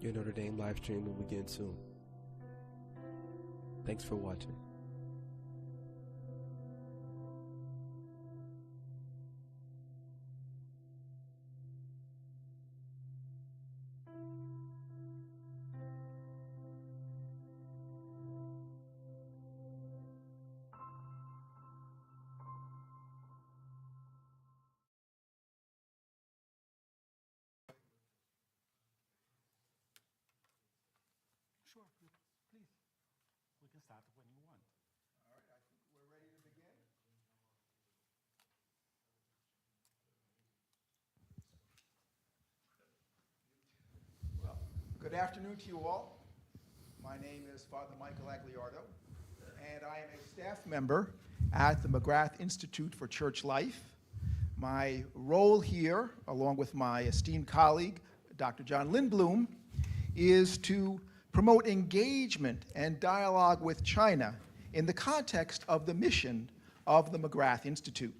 Your Notre Dame live stream will begin soon. Thanks for watching. Sure, please. We can start when you want. All right, I think we're ready to begin. Well, good afternoon to you all. My name is Father Michael Agliardo, and I am a staff member at the McGrath Institute for Church Life. My role here, along with my esteemed colleague, Dr. John Lindblom, is to promote engagement and dialogue with China in the context of the mission of the McGrath Institute.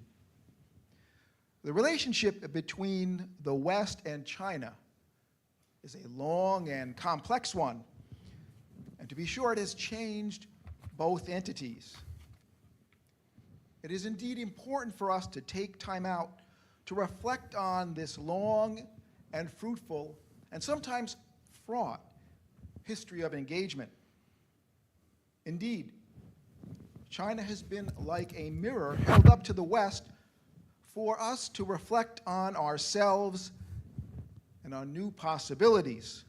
The relationship between the West and China is a long and complex one, and to be sure, it has changed both entities. It is indeed important for us to take time out to reflect on this long and fruitful and sometimes fraught history of engagement. Indeed, China has been like a mirror held up to the West for us to reflect on ourselves and on new possibilities.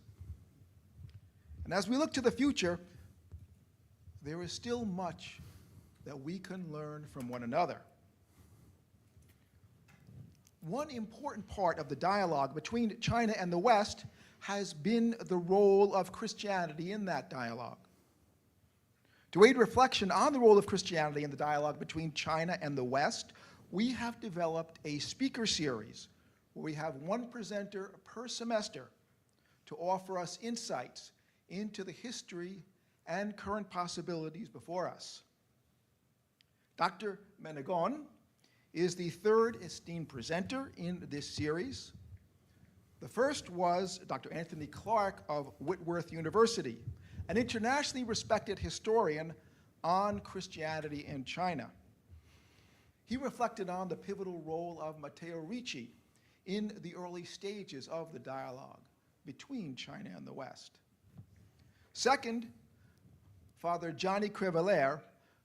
And as we look to the future, there is still much that we can learn from one another. One important part of the dialogue between China and the West has been the role of Christianity in that dialogue. To aid reflection on the role of Christianity in the dialogue between China and the West, we have developed a speaker series where we have one presenter per semester to offer us insights into the history and current possibilities before us. Dr. Menegon is the third esteemed presenter in this series. The first was Dr. Anthony Clark of Whitworth University, an internationally respected historian on Christianity in China. He reflected on the pivotal role of Matteo Ricci in the early stages of the dialogue between China and the West. Second, Father Johnny Crevaler,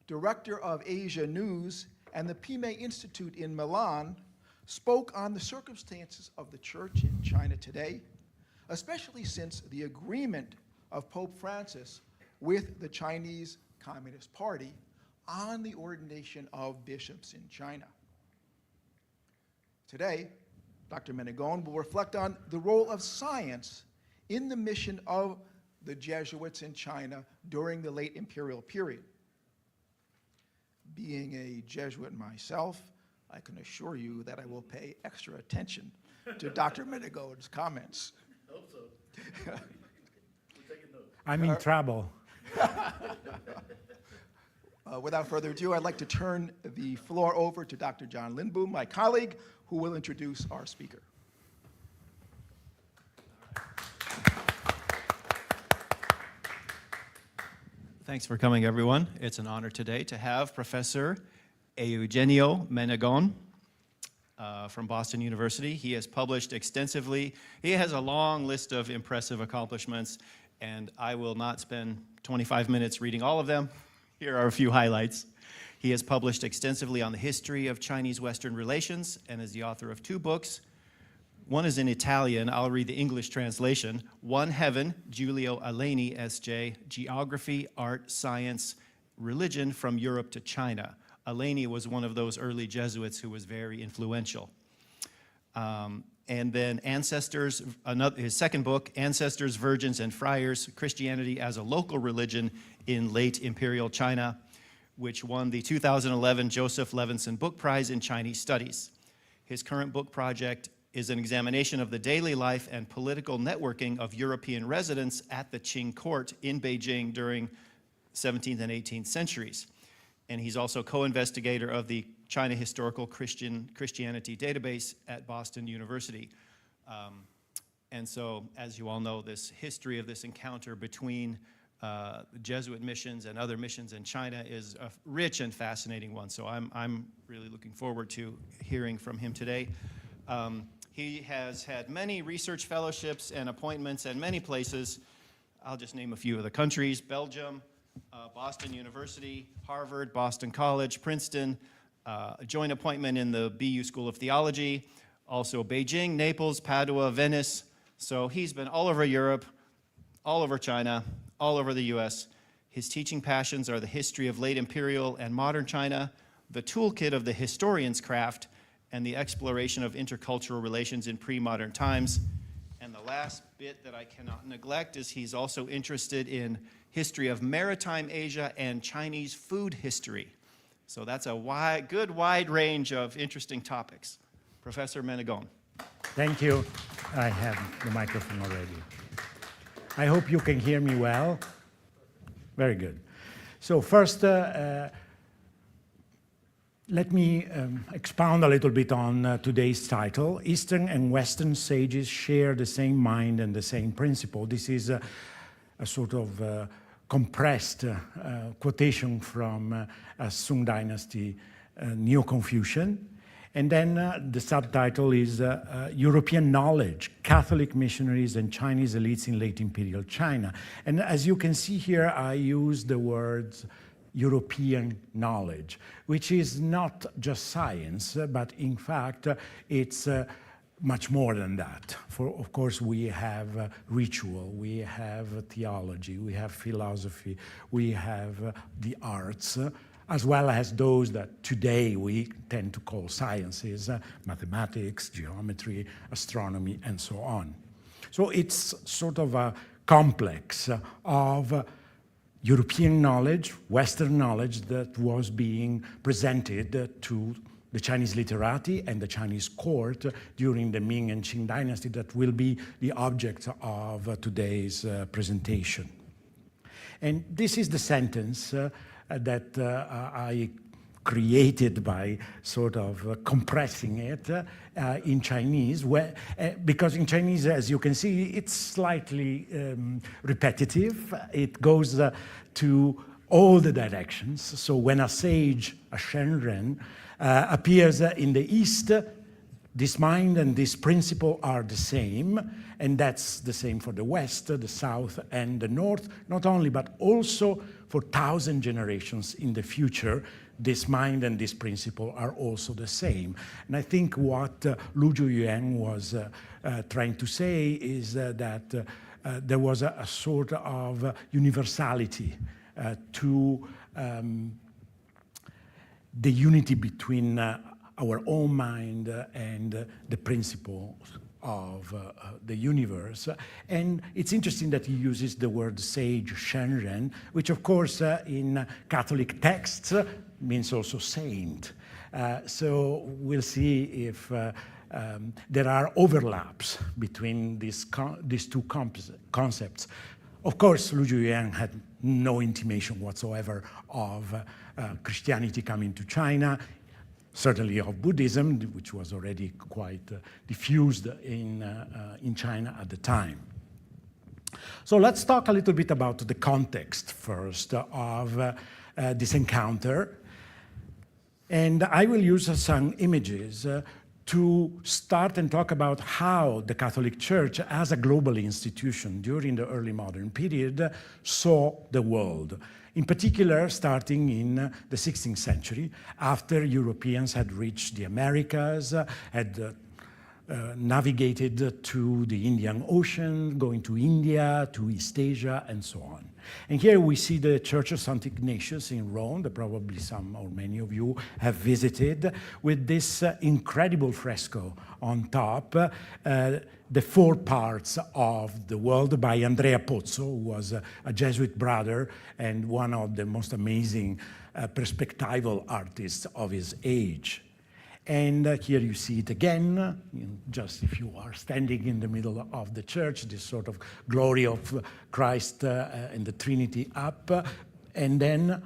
director of Asia News and the Pime Institute in Milan, spoke on the circumstances of the church in China today, especially since the agreement of Pope Francis with the Chinese Communist Party on the ordination of bishops in China. Today, Dr. Menegon will reflect on the role of science in the mission of the Jesuits in China during the late imperial period. Being a Jesuit myself, I can assure you that I will pay extra attention to Dr. Menegon's comments. I hope so. We're taking notes. I'm in trouble. Without further ado, I'd like to turn the floor over to Dr. John Lindblom, my colleague, who will introduce our speaker. Thanks for coming, everyone. It's an honor today to have Professor Eugenio Menegon from Boston University. He has published extensively. He has a long list of impressive accomplishments, and I will not spend 25 minutes reading all of them. Here are a few highlights. He has published extensively on the history of Chinese-Western relations and is the author of 2 books. One is in Italian. I'll read the English translation. One Heaven, Giulio Aleni, S.J., Geography, Art, Science, Religion from Europe to China. Aleni was one of those early Jesuits who was very influential. And then Ancestors, his second book, Ancestors, Virgins, and Friars, Christianity as a Local Religion in Late Imperial China, which won the 2011 Joseph Levinson Book Prize in Chinese Studies. His current book project is an examination of the daily life and political networking of European residents at the Qing court in Beijing during 17th and 18th centuries. And he's also co-investigator of the China Historical Christianity Database at Boston University. And so, as you all know, this history of this encounter between the Jesuit missions and other missions in China is a rich and fascinating one. So I'm really looking forward to hearing from him today. He has had many research fellowships and appointments in many places. I'll just name a few of the countries: Belgium, Boston University, Harvard, Boston College, Princeton, a joint appointment in the BU School of Theology, also Beijing, Naples, Padua, Venice. So he's been all over Europe, all over China, all over the US. His teaching passions are the history of late Imperial and modern China, the toolkit of the historian's craft, and the exploration of intercultural relations in pre-modern times. And the last bit that I cannot neglect is he's also interested in history of maritime Asia and Chinese food history. So that's a good wide range of interesting topics. Professor Menegon. Thank you. I have the microphone already. I hope you can hear me well. Very good. So first, let me expound a little bit on today's title. Eastern and Western sages share the same mind and the same principle. This is a sort of compressed quotation from Song Dynasty Neo-Confucian. And then the subtitle is European Knowledge, Catholic Missionaries and Chinese Elites in Late Imperial China. And as you can see here, I use the words European knowledge, which is not just science, but in fact, it's much more than that. For, of course, we have ritual, we have theology, we have philosophy, we have the arts, as well as those that today we tend to call sciences, mathematics, geometry, astronomy, and so on. So it's sort of a complex of European knowledge, Western knowledge that was being presented to the Chinese literati and the Chinese court during the Ming and Qing dynasty that will be the object of today's presentation. And this is the sentence that I created by sort of compressing it in Chinese, because in Chinese, as you can see, it's slightly repetitive. It goes to all the directions. So when a sage, a Shenren, appears in the East, this mind and this principle are the same, and that's the same for the West, the South, and the North, not only, but also for 1,000 generations in the future. This mind and this principle are also the same. And I think what Lu Jiuyuan was trying to say is that there was a sort of universality to the unity between our own mind and the principles of the universe. And it's interesting that he uses the word sage, Shenren, which of course in Catholic texts means also saint. So we'll see if there are overlaps between these two concepts. Of course, Lu Jiuyuan had no intimation whatsoever of Christianity coming to China, certainly of Buddhism, which was already quite diffused in China at the time. So let's talk a little bit about the context first of this encounter. And I will use some images to start and talk about how the Catholic Church, as a global institution during the early modern period, saw the world. In particular, starting in the 16th century, after Europeans had reached the Americas, had navigated to the Indian Ocean, going to India, to East Asia, and so on. And here we see the Church of St. Ignatius in Rome, that probably some or many of you have visited, with this incredible fresco on top, the four parts of the world by Andrea Pozzo, who was a Jesuit brother and one of the most amazing perspectival artists of his age. And here you see it again, just if you are standing in the middle of the church, this sort of glory of Christ and the Trinity up, and then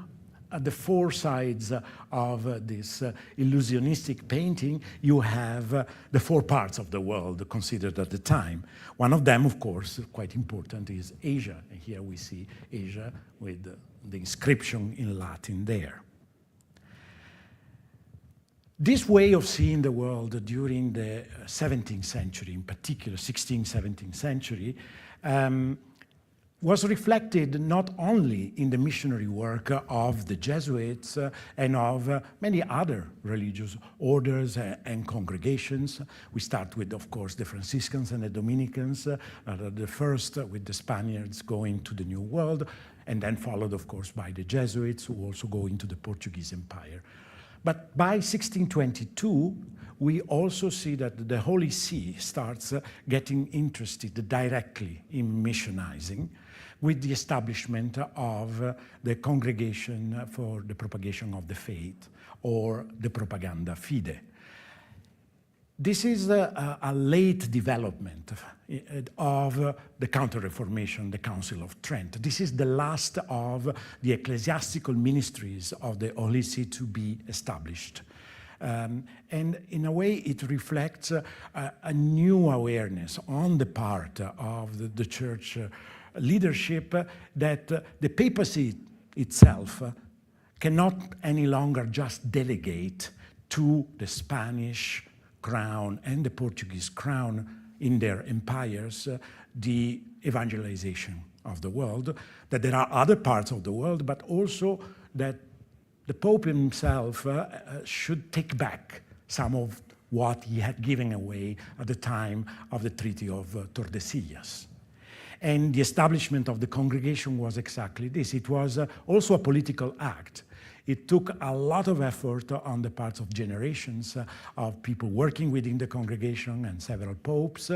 at the four sides of this illusionistic painting, you have the four parts of the world considered at the time. One of them, of course, quite important, is Asia. And here we see Asia with the inscription in Latin there. This way of seeing the world during the 17th century, in particular 16th, 17th century, was reflected not only in the missionary work of the Jesuits and of many other religious orders and congregations. We start with, of course, the Franciscans and the Dominicans, the first with the Spaniards going to the New World, and then followed, of course, by the Jesuits who also go into the Portuguese Empire. But by 1622, we also see that the Holy See starts getting interested directly in missionizing with the establishment of the Congregation for the Propagation of the Faith, or the Propaganda Fide. This is a late development of the Counter-Reformation, the Council of Trent. This is the last of the ecclesiastical ministries of the Holy See to be established. And in a way, it reflects a new awareness on the part of the church leadership that the papacy itself cannot any longer just delegate to the Spanish crown and the Portuguese crown in their empires the evangelization of the world, that there are other parts of the world, but also that the Pope himself should take back some of what he had given away at the time of the Treaty of Tordesillas. And the establishment of the congregation was exactly this. It was also a political act. It took a lot of effort on the parts of generations of people working within the congregation and several popes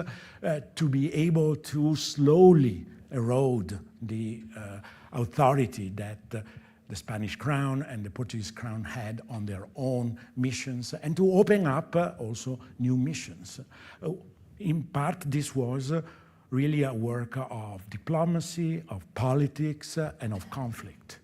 to be able to slowly erode the authority that the Spanish crown and the Portuguese crown had on their own missions, and to open up also new missions. In part, this was really a work of diplomacy, of politics, and of conflict.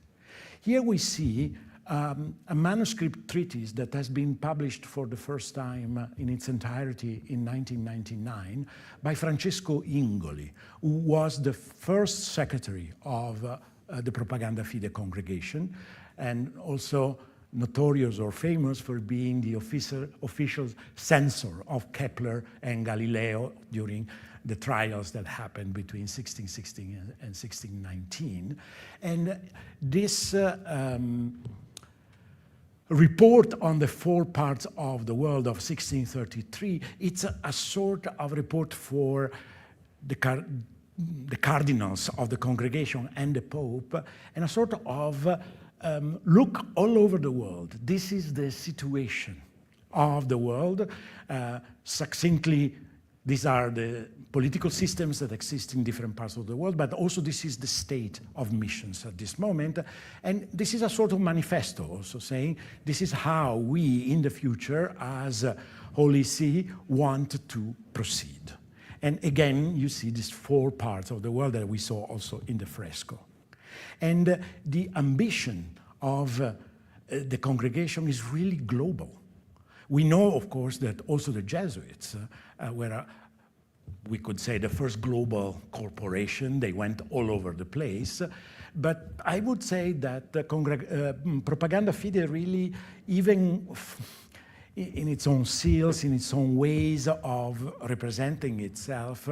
Here we see a manuscript treatise that has been published for the first time in its entirety in 1999 by Francesco Ingoli, who was the first secretary of the Propaganda Fide congregation, and also notorious or famous for being the official censor of Kepler and Galileo during the trials that happened between 1616 and 1619. And this report on the four parts of the world of 1633, it's a sort of report for the cardinals of the congregation and the Pope, and a sort of look all over the world. This is the situation of the world. Succinctly, these are the political systems that exist in different parts of the world, but also this is the state of missions at this moment. And this is a sort of manifesto also saying this is how we in the future as Holy See want to proceed. And again, you see these four parts of the world that we saw also in the fresco. And the ambition of the congregation is really global. We know, of course, that also the Jesuits were, we could say, the first global corporation. They went all over the place. But I would say that the Propaganda Fide really, even in its own seals, in its own ways of representing itself,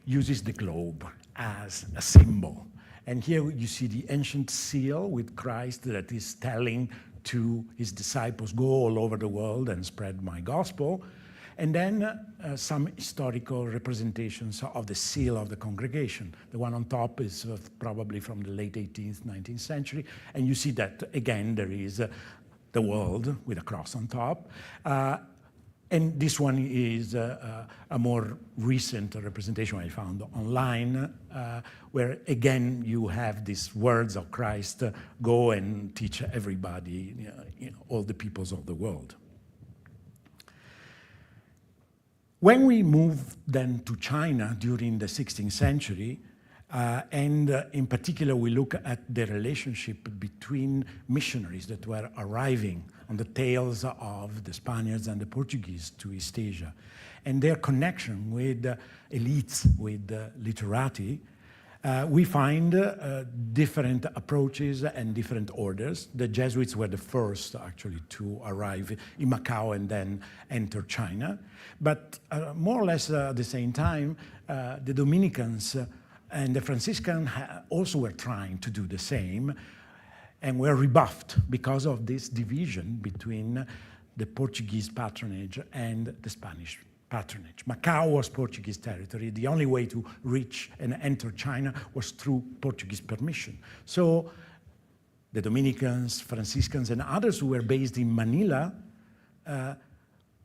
uses the globe as a symbol. And here you see the ancient seal with Christ that is telling to his disciples, go all over the world and spread my gospel. And then some historical representations of the seal of the congregation. The one on top is probably from the late 18th, 19th century. And you see that, again, there is the world with a cross on top. And this one is a more recent representation I found online, where again you have these words of Christ, go and teach everybody, all the peoples of the world. When we move then to China during the 16th century, In particular, we look at the relationship between missionaries that were arriving on the tails of the Spaniards and the Portuguese to East Asia, and their connection with elites, with literati. We find different approaches and different orders. The Jesuits were the first, actually, to arrive in Macau and then enter China. But more or less at the same time, the Dominicans and the Franciscans also were trying to do the same and were rebuffed because of this division between the Portuguese patronage and the Spanish patronage. Macau was Portuguese territory. The only way to reach and enter China was through Portuguese permission. So the Dominicans, Franciscans, and others who were based in Manila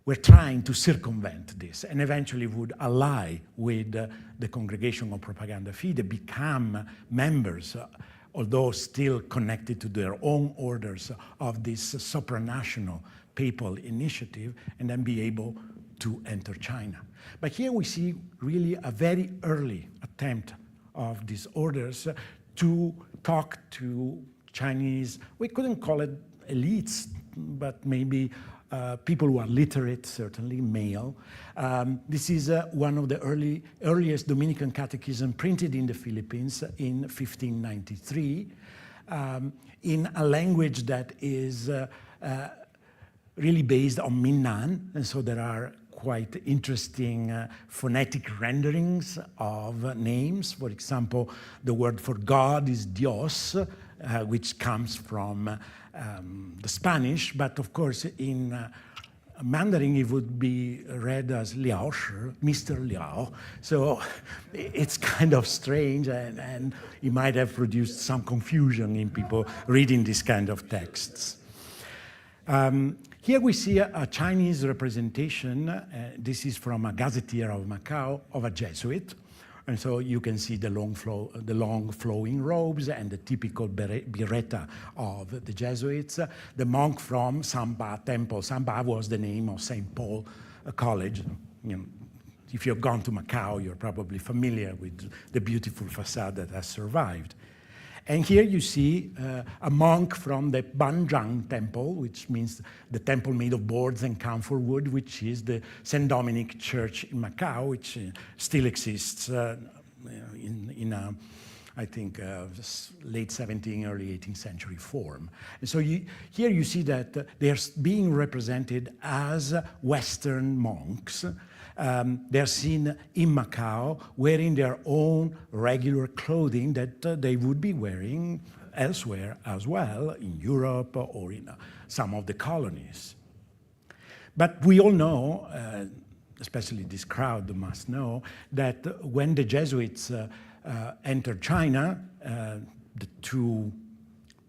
were trying to circumvent this and eventually would ally with the Congregation of Propaganda Fide, become members, although still connected to their own orders of this supranational papal initiative, and then be able to enter China. But here we see really a very early attempt of these orders to talk to Chinese, we couldn't call it elites, but maybe people who are literate, certainly male. This is one of the earliest Dominican catechism printed in the Philippines in 1593, in a language that is really based on Minnan, and so there are quite interesting phonetic renderings of names. For example, the word for God is Dios, which comes from the Spanish, but of course in Mandarin it would be read as Liao Shi, Mr. Liao. So it's kind of strange, and it might have produced some confusion in people reading this kind of texts. Here we see a Chinese representation. This is from a gazetteer of Macau, of a Jesuit. And so you can see the long flowing robes and the typical biretta of the Jesuits. The monk from Samba Temple. Samba was the name of St. Paul College. You know, if you've gone to Macau, you're probably familiar with the beautiful facade that has survived. And here you see a monk from the Banzhang Temple, which means the temple made of boards and camphor wood, which is the St. Dominic Church in Macau, which still exists in a, I think, late 17th, early 18th century form. And so here you see that they're being represented as Western monks. They're seen in Macau wearing their own regular clothing that they would be wearing elsewhere as well, in Europe or in some of the colonies. But we all know, especially this crowd must know, that when the Jesuits entered China, the two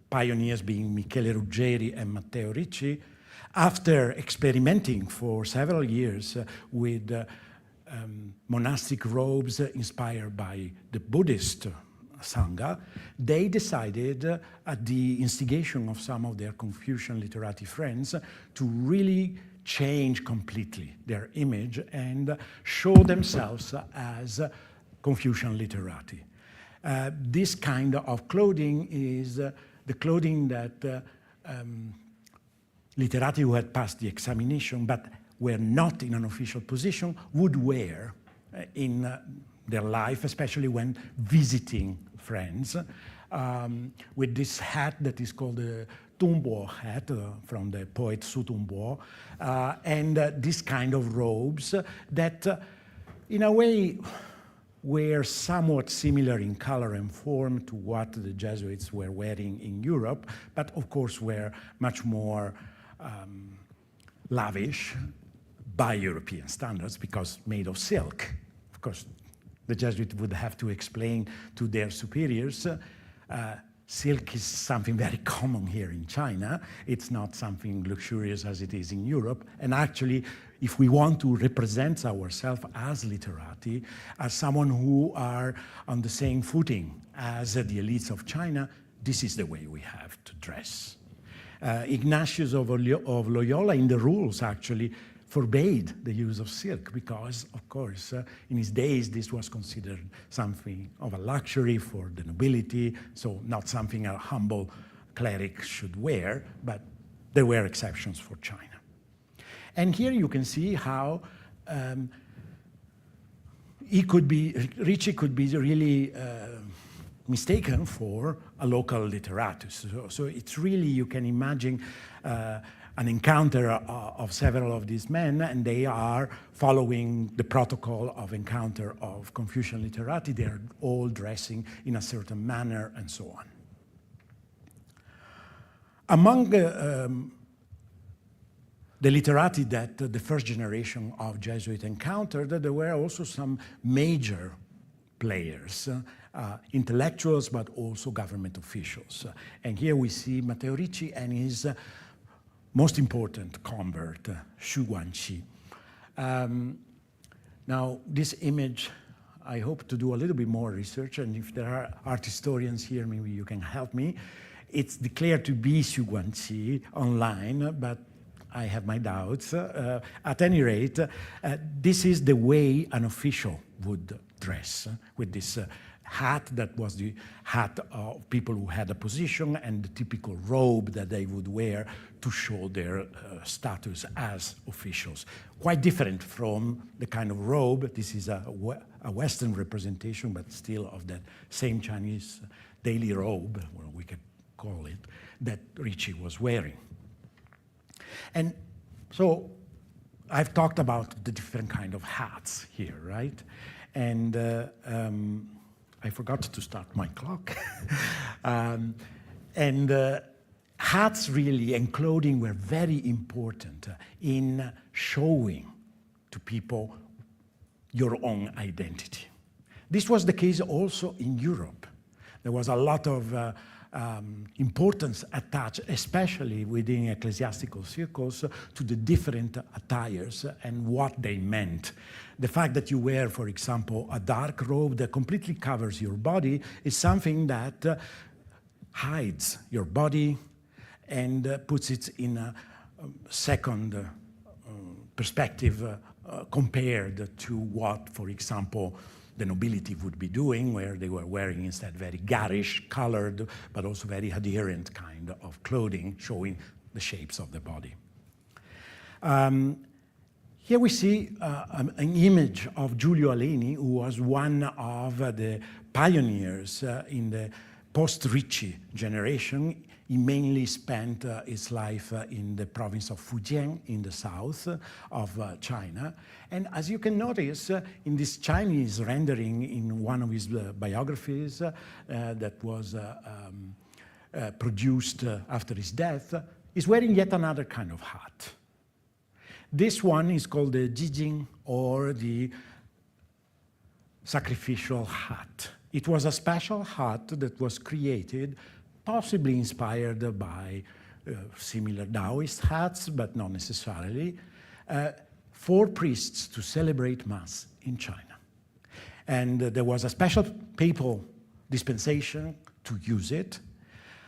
pioneers being Michele Ruggeri and Matteo Ricci, after experimenting for several years with monastic robes inspired by the Buddhist Sangha, they decided, at the instigation of some of their Confucian literati friends, to really change completely their image and show themselves as Confucian literati. This kind of clothing is the clothing that literati who had passed the examination but were not in an official position would wear in their life, especially when visiting friends, with this hat that is called the Tumbo hat from the poet Su Tumbo, and this kind of robes that in a way were somewhat similar in color and form to what the Jesuits were wearing in Europe, but of course were much more lavish by European standards because made of silk. Of course, the Jesuits would have to explain to their superiors, silk is something very common here in China. It's not something luxurious as it is in Europe. And actually, if we want to represent ourselves as literati, as someone who are on the same footing as the elites of China, this is the way we have to dress. Ignatius of Loyola in the rules actually forbade the use of silk because, of course, in his days, this was considered something of a luxury for the nobility, so not something a humble cleric should wear, but there were exceptions for China. And here you can see how Ricci could be really mistaken for a local literatus. So it's really, you can imagine an encounter of several of these men, and they are following the protocol of encounter of Confucian literati. They are all dressing in a certain manner and so on. Among the literati that the first generation of Jesuits encountered, there were also some major players, intellectuals, but also government officials. And here we see Matteo Ricci and his most important convert, Xu Guangqi. Now, this image, I hope to do a little bit more research, and if there are art historians here, maybe you can help me. It's declared to be Xu Guangqi online, but I have my doubts. At any rate, this is the way an official would dress, with this hat that was the hat of people who had a position and the typical robe that they would wear to show their status as officials. Quite different from the kind of robe. This is a Western representation, but still of that same Chinese daily robe, or we could call it, that Ricci was wearing. And so I've talked about the different kind of hats here, right? And I forgot to start my clock. Hats really and clothing were very important in showing to people your own identity. This was the case also in Europe. There was a lot of importance attached, especially within ecclesiastical circles, to the different attires and what they meant. The fact that you wear, for example, a dark robe that completely covers your body is something that hides your body and puts it in a second perspective compared to what, for example, the nobility would be doing, where they were wearing instead very garish colored, but also very adherent kind of clothing, showing the shapes of the body. Here we see an image of Giulio Aleni, who was one of the pioneers in the post-Ricci generation. He mainly spent his life in the province of Fujian in the south of China. And as you can notice, in this Chinese rendering in one of his biographies that was produced after his death, he's wearing yet another kind of hat. This one is called the Jijing, or the sacrificial hat. It was a special hat that was created, possibly inspired by similar Taoist hats, but not necessarily, for priests to celebrate Mass in China. And there was a special papal dispensation to use it.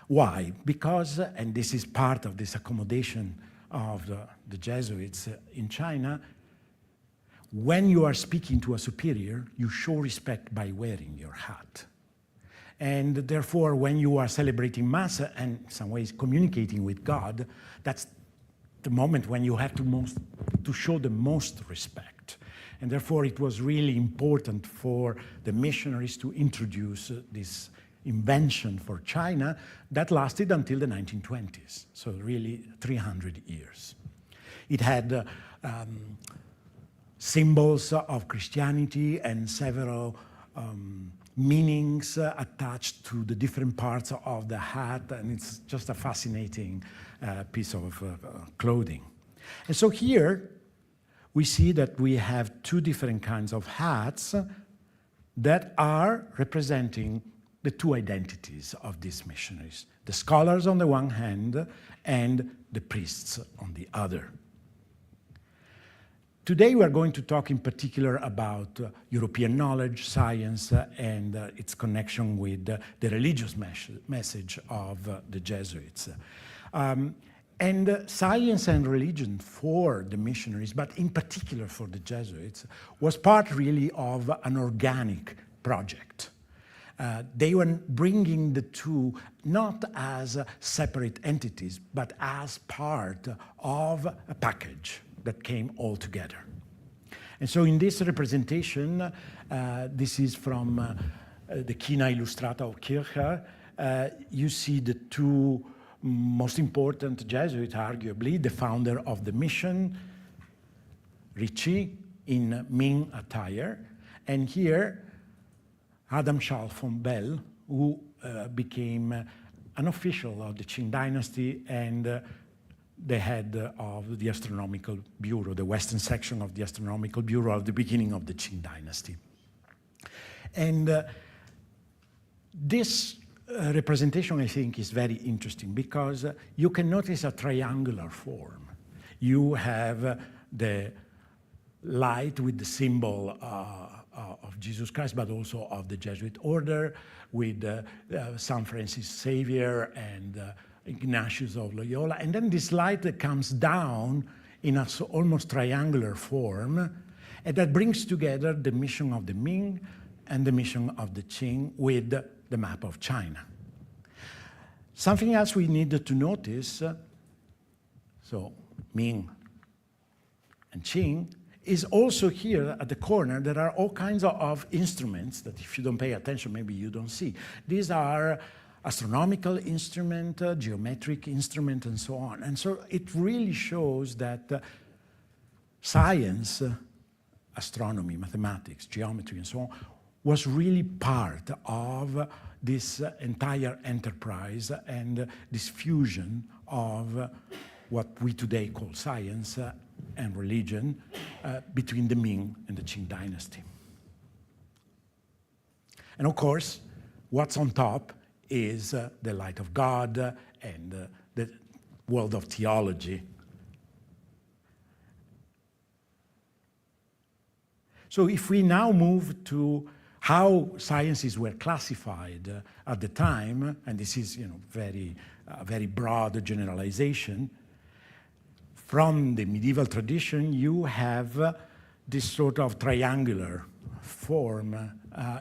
Why? Because, and this is part of this accommodation of the Jesuits in China, when you are speaking to a superior, you show respect by wearing your hat. And therefore, when you are celebrating Mass and in some ways communicating with God, that's the moment when you have to show the most respect. And therefore, it was really important for the missionaries to introduce this invention for China that lasted until the 1920s, so really 300 years. It had symbols of Christianity and several meanings attached to the different parts of the hat, and it's just a fascinating piece of clothing. And so here we see that we have two different kinds of hats that are representing the two identities of these missionaries, the scholars on the one hand and the priests on the other. Today we are going to talk in particular about European knowledge, science, and its connection with the religious message of the Jesuits. And And science and religion for the missionaries, but in particular for the Jesuits, was part really of an organic project. They were bringing the two not as separate entities, but as part of a package that came all together. And so in this representation, this is from the China Illustrata of Kircher, you see the two most important Jesuits, arguably, the founder of the mission, Ricci, in Ming attire, and here, Adam Charles von Bell, who became an official of the Qing dynasty and the head of the Astronomical Bureau, the Western section of the Astronomical Bureau at the beginning of the Qing dynasty. And this representation, I think, is very interesting because you can notice a triangular form. You have the light with the symbol of Jesus Christ, but also of the Jesuit order, with St. Francis Xavier and Ignatius of Loyola. And then this light that comes down in an almost triangular form, and that brings together the mission of the Ming and the mission of the Qing with the map of China. Something else we needed to notice, so Ming and Qing, is also here at the corner. There are all kinds of instruments that if you don't pay attention, maybe you don't see. These are astronomical instrument, geometric instrument, and so on. And so it really shows that science, astronomy, mathematics, geometry, and so on, was really part of this entire enterprise and this fusion of what we today call science and religion between the Ming and the Qing dynasty. And of course, what's on top is the light of God and the world of theology. So if we now move to how sciences were classified at the time, and this is very broad generalization, from the medieval tradition, you have this sort of triangular form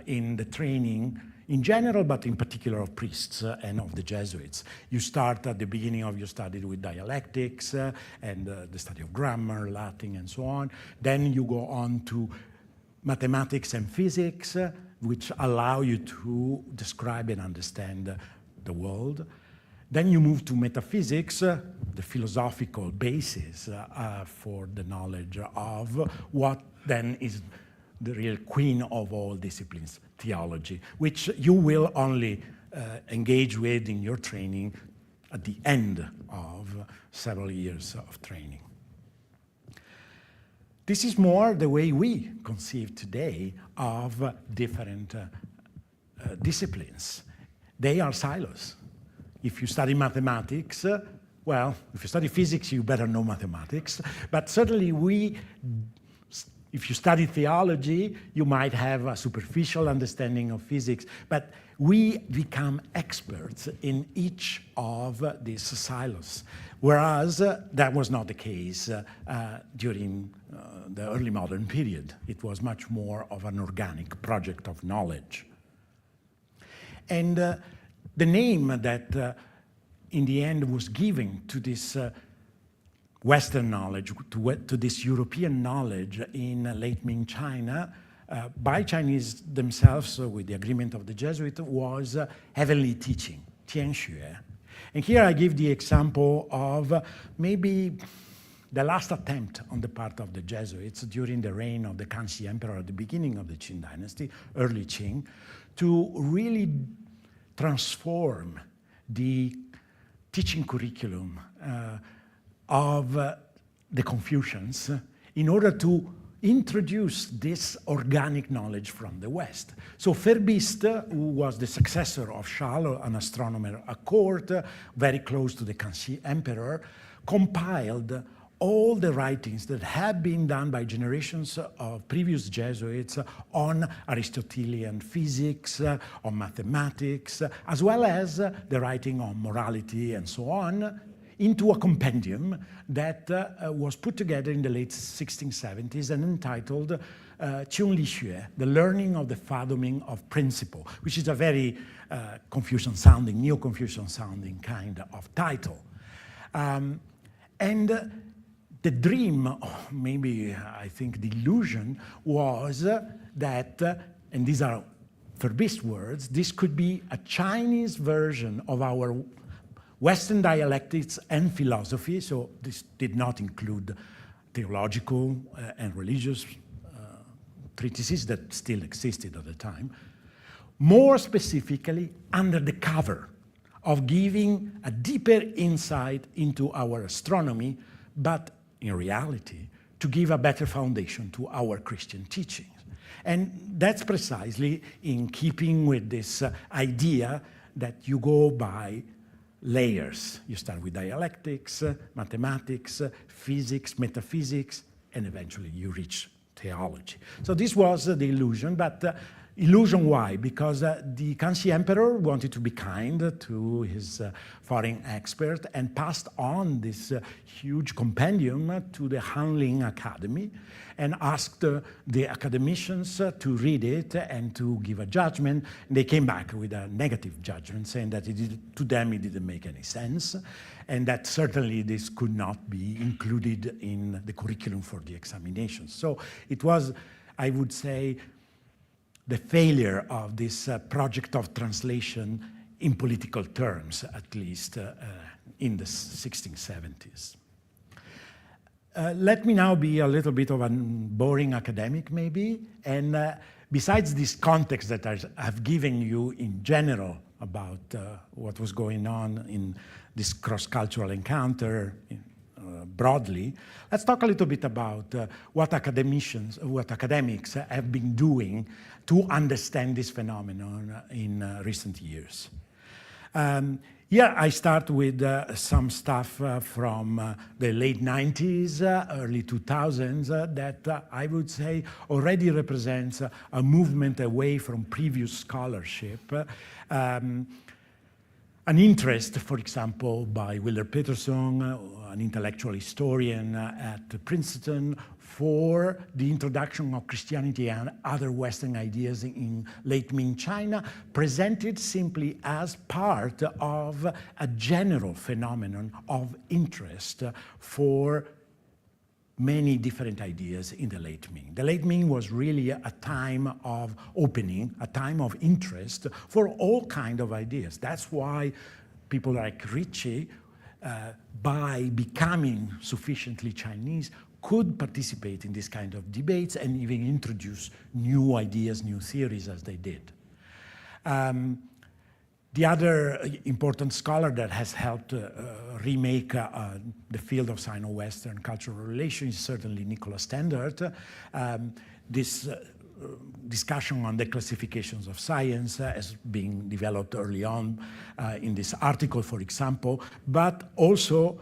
in the training in general, but in particular of priests and of the Jesuits. You start at the beginning of your study with dialectics and the study of grammar, Latin, and so on. Then you go on to mathematics and physics, which allow you to describe and understand the world. Then you move to metaphysics, the philosophical basis for the knowledge of what then is the real queen of all disciplines, theology, which you will only engage with in your training at the end of several years of training. This is more the way we conceive today of different disciplines. They are silos. If you study mathematics, well, if you study physics, you better know mathematics. But certainly if you study theology, you might have a superficial understanding of physics. But we become experts in each of these silos, whereas that was not the case during the early modern period. It was much more of an organic project of knowledge. And the name that in the end was given to this Western knowledge, to this European knowledge in late Ming China, by Chinese themselves, with the agreement of the Jesuit, was heavenly teaching, Tianxue. And here I give the example of maybe the last attempt on the part of the Jesuits during the reign of the Kangxi Emperor at the beginning of the Qing dynasty, early Qing, to really transform the teaching curriculum of the Confucians in order to introduce this organic knowledge from the West. So Verbiste, who was the successor of Charles, an astronomer at court, very close to the Kangxi Emperor, compiled all the writings that had been done by generations of previous Jesuits on Aristotelian physics, on mathematics, as well as the writing on morality and so on, into a compendium that was put together in the late 1670s and entitled Qing Li Xue, The Learning of the Fathoming of Principle, which is a very Confucian sounding, Neo-Confucian sounding kind of title. And the dream, or maybe I think the illusion, was that, and these are Verbist words, this could be a Chinese version of our Western dialectics and philosophy, so this did not include theological and religious treatises that still existed at the time, more specifically under the cover of giving a deeper insight into our astronomy, but in reality, to give a better foundation to our Christian teachings. And that's precisely in keeping with this idea that you go by layers. You start with dialectics, mathematics, physics, metaphysics, and eventually you reach theology. So this was the illusion, but illusion why? Because the Kanxi emperor wanted to be kind to his foreign expert and passed on this huge compendium to the Hanling Academy and asked the academicians to read it and to give a judgment. And they came back with a negative judgment, saying that to them it didn't make any sense, and that certainly this could not be included in the curriculum for the examinations. So it was, I would say, the failure of this project of translation in political terms, at least in the 1670s. Let me now be a little bit of a boring academic, maybe, and besides this context that I've given you in general about what was going on in this cross-cultural encounter broadly, let's talk a little bit about what academics have been doing to understand this phenomenon in recent years. Here I start with some stuff from the late 90s, early 2000s, that I would say already represents a movement away from previous scholarship. An interest, for example, by Willard Peterson, an intellectual historian at Princeton, for the introduction of Christianity and other Western ideas in late Ming China, presented simply as part of a general phenomenon of interest for many different ideas in the late Ming. The late Ming was really a time of opening, a time of interest for all kinds of ideas. That's why people like Ritchie, by becoming sufficiently Chinese, could participate in this kind of debates and even introduce new ideas, new theories as they did. The other important scholar that has helped remake the field of Sino-Western cultural relations is certainly Nicholas Stendert. This discussion on the classifications of science has been developed early on in this article, for example, but also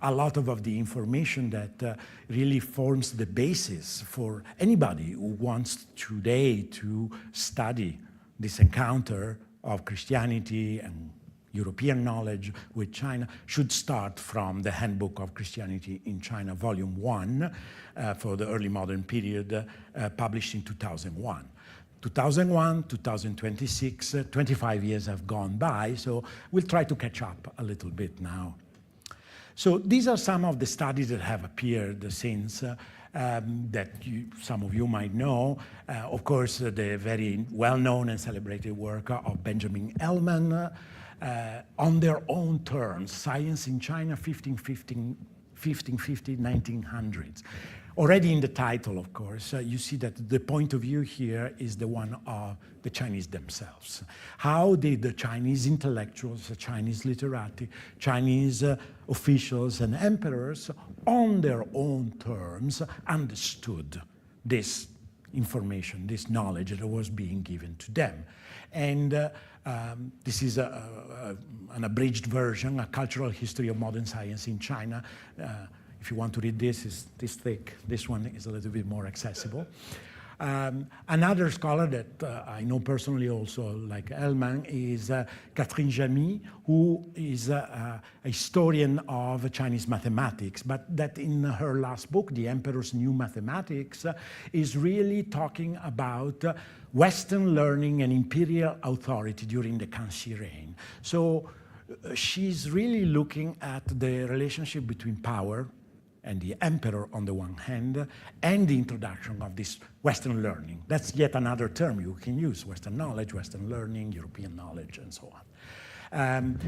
a lot of the information that really forms the basis for anybody who wants today to study this encounter of Christianity and European knowledge with China should start from the Handbook of Christianity in China, Volume 1, for the early modern period, published in 2001. 2001, 2026, 25 years have gone by, so we'll try to catch up a little bit now. So these are some of the studies that have appeared since that some of you might know. Of course, the very well-known and celebrated work of Benjamin Ellman, on their own terms, Science in China, 1550, 1900s. Already in the title, of course, you see that the point of view here is the one of the Chinese themselves. How did the Chinese intellectuals, the Chinese literati, Chinese officials and emperors, on their own terms, understood this information, this knowledge that was being given to them? And this is an abridged version, a cultural history of modern science in China. If you want to read this, it's this thick. This one is a little bit more accessible. Another scholar that I know personally also, like Elman, is Catherine Jamy, who is a historian of Chinese mathematics, but that in her last book, The Emperor's New Mathematics, is really talking about Western learning and imperial authority during the Kangxi reign. So she's really looking at the relationship between power and the emperor on the one hand, and the introduction of this Western learning. That's yet another term you can use: Western knowledge, Western learning, European knowledge, and so on.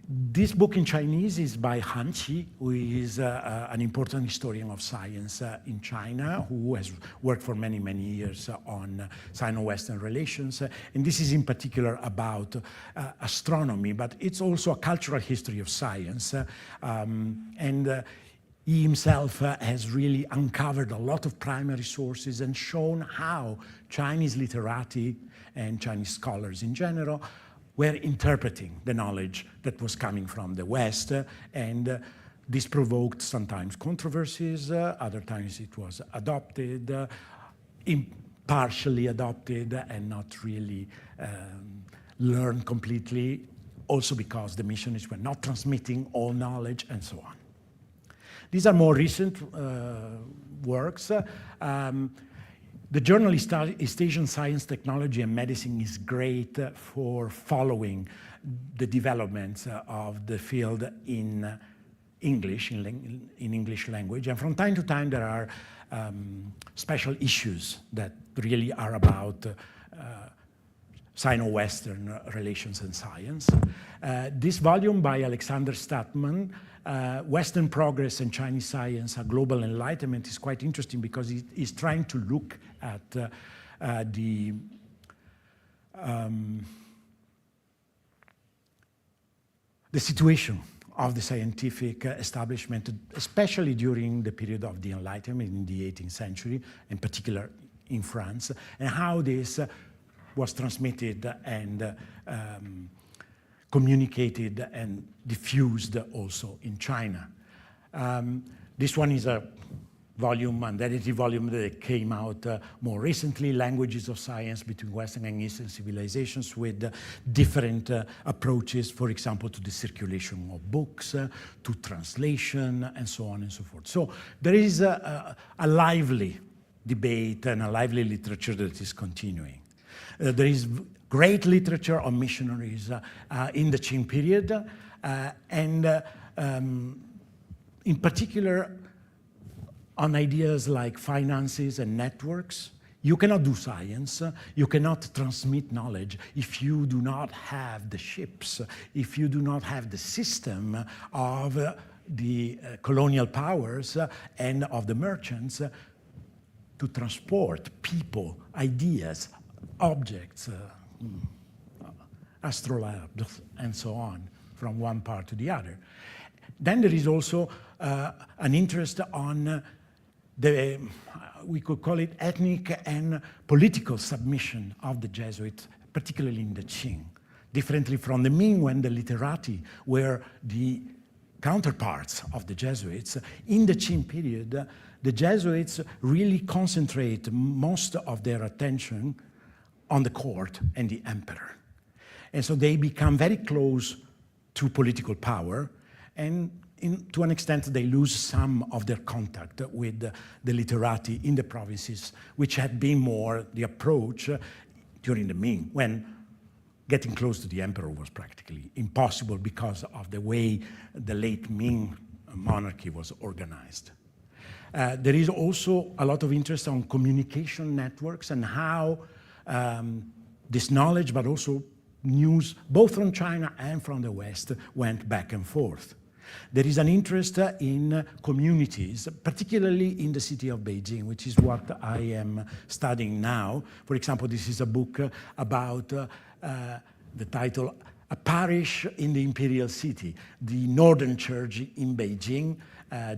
This book in Chinese is by Han Qi, who is an important historian of science in China, who has worked for many, many years on Sino-Western relations. And this is in particular about astronomy, but it's also a cultural history of science. He himself has really uncovered a lot of primary sources and shown how Chinese literati and Chinese scholars in general were interpreting the knowledge that was coming from the West, and this provoked sometimes controversies, other times it was adopted, partially adopted and not really learned completely, also because the missionaries were not transmitting all knowledge and so on. These are more recent works. The journal East Asian Science, Technology and Medicine is great for following the developments of the field in English, in English language. And from time to time, there are special issues that really are about Sino-Western relations and science. This volume by Alexander Statman, Western Progress and Chinese Science, A Global Enlightenment, is quite interesting because it is trying to look at the situation of the scientific establishment, especially during the period of the Enlightenment in the 18th century, in particular in France, and how this was transmitted and communicated and diffused also in China. This one is a volume, an edited volume that came out more recently, Languages of Science Between Western and Eastern Civilizations, with different approaches, for example, to the circulation of books, to translation, and so on and so forth. So there is a lively debate and a lively literature that is continuing. There is great literature on missionaries in the Qing period, and in particular on ideas like finances and networks. You cannot do science, you cannot transmit knowledge if you do not have the ships, if you do not have the system of the colonial powers and of the merchants to transport people, ideas, objects, astrolabes, and so on, from one part to the other. Then there is also an interest on the, we could call it ethnic and political submission of the Jesuits, particularly in the Qing. Differently from the Ming, when the literati were the counterparts of the Jesuits, in the Qing period, the Jesuits really concentrate most of their attention on the court and the emperor. And so they become very close to political power, and to an extent they lose some of their contact with the literati in the provinces, which had been more the approach during the Ming, when getting close to the emperor was practically impossible because of the way the late Ming monarchy was organized. There is also a lot of interest on communication networks and how this knowledge, but also news, both from China and from the West, went back and forth. There is an interest in communities, particularly in the city of Beijing, which is what I am studying now. For example, this is a book about the title, A Parish in the Imperial City, the Northern Church in Beijing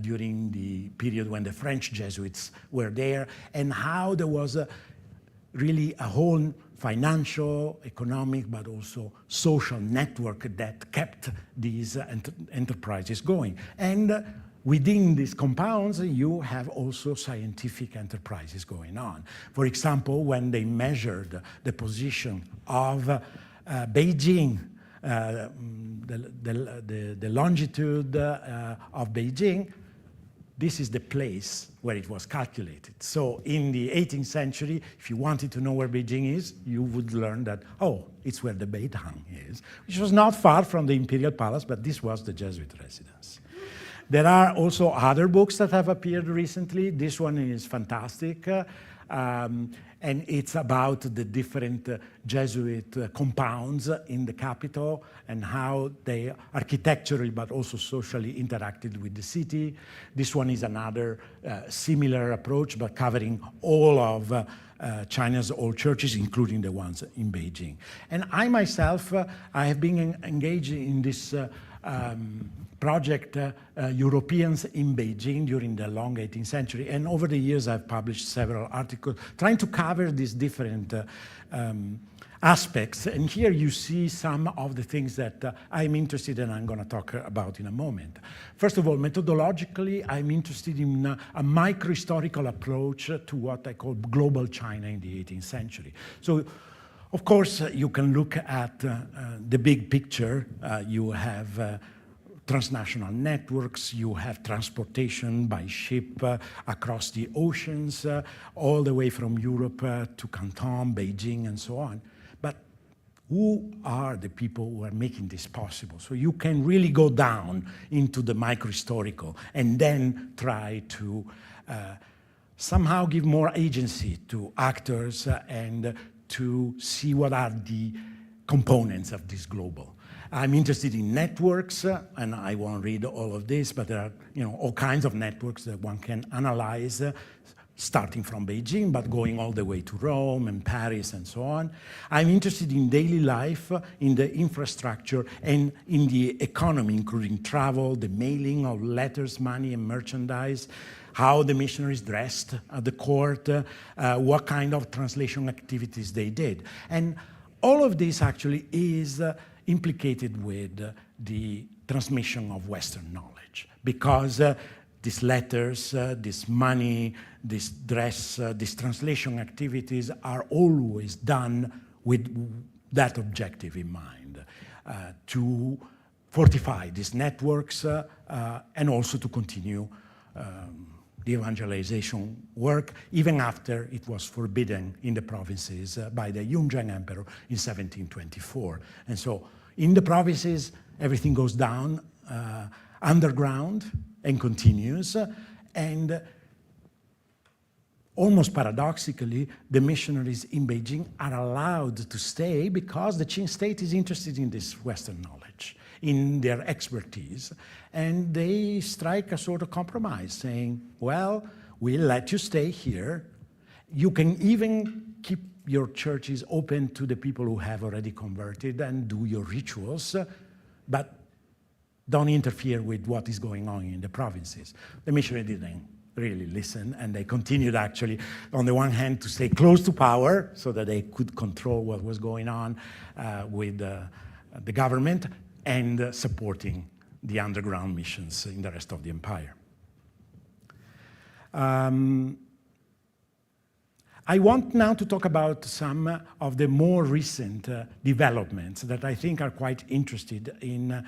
during the period when the French Jesuits were there, and how there was really a whole financial, economic, but also social network that kept these enterprises going. And within these compounds, you have also scientific enterprises going on. For example, when they measured the position of Beijing, the longitude of Beijing, this is the place where it was calculated. So in the 18th century, if you wanted to know where Beijing is, you would learn that, oh, it's where the Beidang is, which was not far from the Imperial Palace, but this was the Jesuit residence. There are also other books that have appeared recently. This one is fantastic. And it's about the different Jesuit compounds in the capital and how they architecturally but also socially interacted with the city. This one is another similar approach, but covering all of China's old churches, including the ones in Beijing. And I myself, I have been engaged in this project, Europeans in Beijing during the long 18th century. And over the years, I've published several articles trying to cover these different aspects. And here you see some of the things that I'm interested in and I'm going to talk about in a moment. First of all, methodologically, I'm interested in a micro-historical approach to what I call global China in the 18th century. So, of course, you can look at the big picture. You have transnational networks, you have transportation by ship across the oceans, all the way from Europe to Canton, Beijing, and so on. But who are the people who are making this possible? So you can really go down into the micro-historical and then try to somehow give more agency to actors and to see what are the components of this global. I'm interested in networks, and I won't read all of this, but there are all kinds of networks that one can analyze, starting from Beijing, but going all the way to Rome and Paris and so on. I'm interested in daily life, in the infrastructure, and in the economy, including travel, the mailing of letters, money, and merchandise, how the missionaries dressed at the court, what kind of translation activities they did. And all of this actually is implicated with the transmission of Western knowledge, because these letters, this money, this dress, these translation activities are always done with that objective in mind, to fortify these networks and also to continue the evangelization work, even after it was forbidden in the provinces by the Yunzheng Emperor in 1724. And so in the provinces, everything goes down underground and continues. And almost paradoxically, the missionaries in Beijing are allowed to stay because the Qing state is interested in this Western knowledge, in their expertise, and they strike a sort of compromise, saying, well, we'll let you stay here. You can even keep your churches open to the people who have already converted and do your rituals, but don't interfere with what is going on in the provinces. The missionary didn't really listen, and they continued actually, on the one hand, to stay close to power so that they could control what was going on with the government, and supporting the underground missions in the rest of the empire. I want now to talk about some of the more recent developments that I think are quite interested in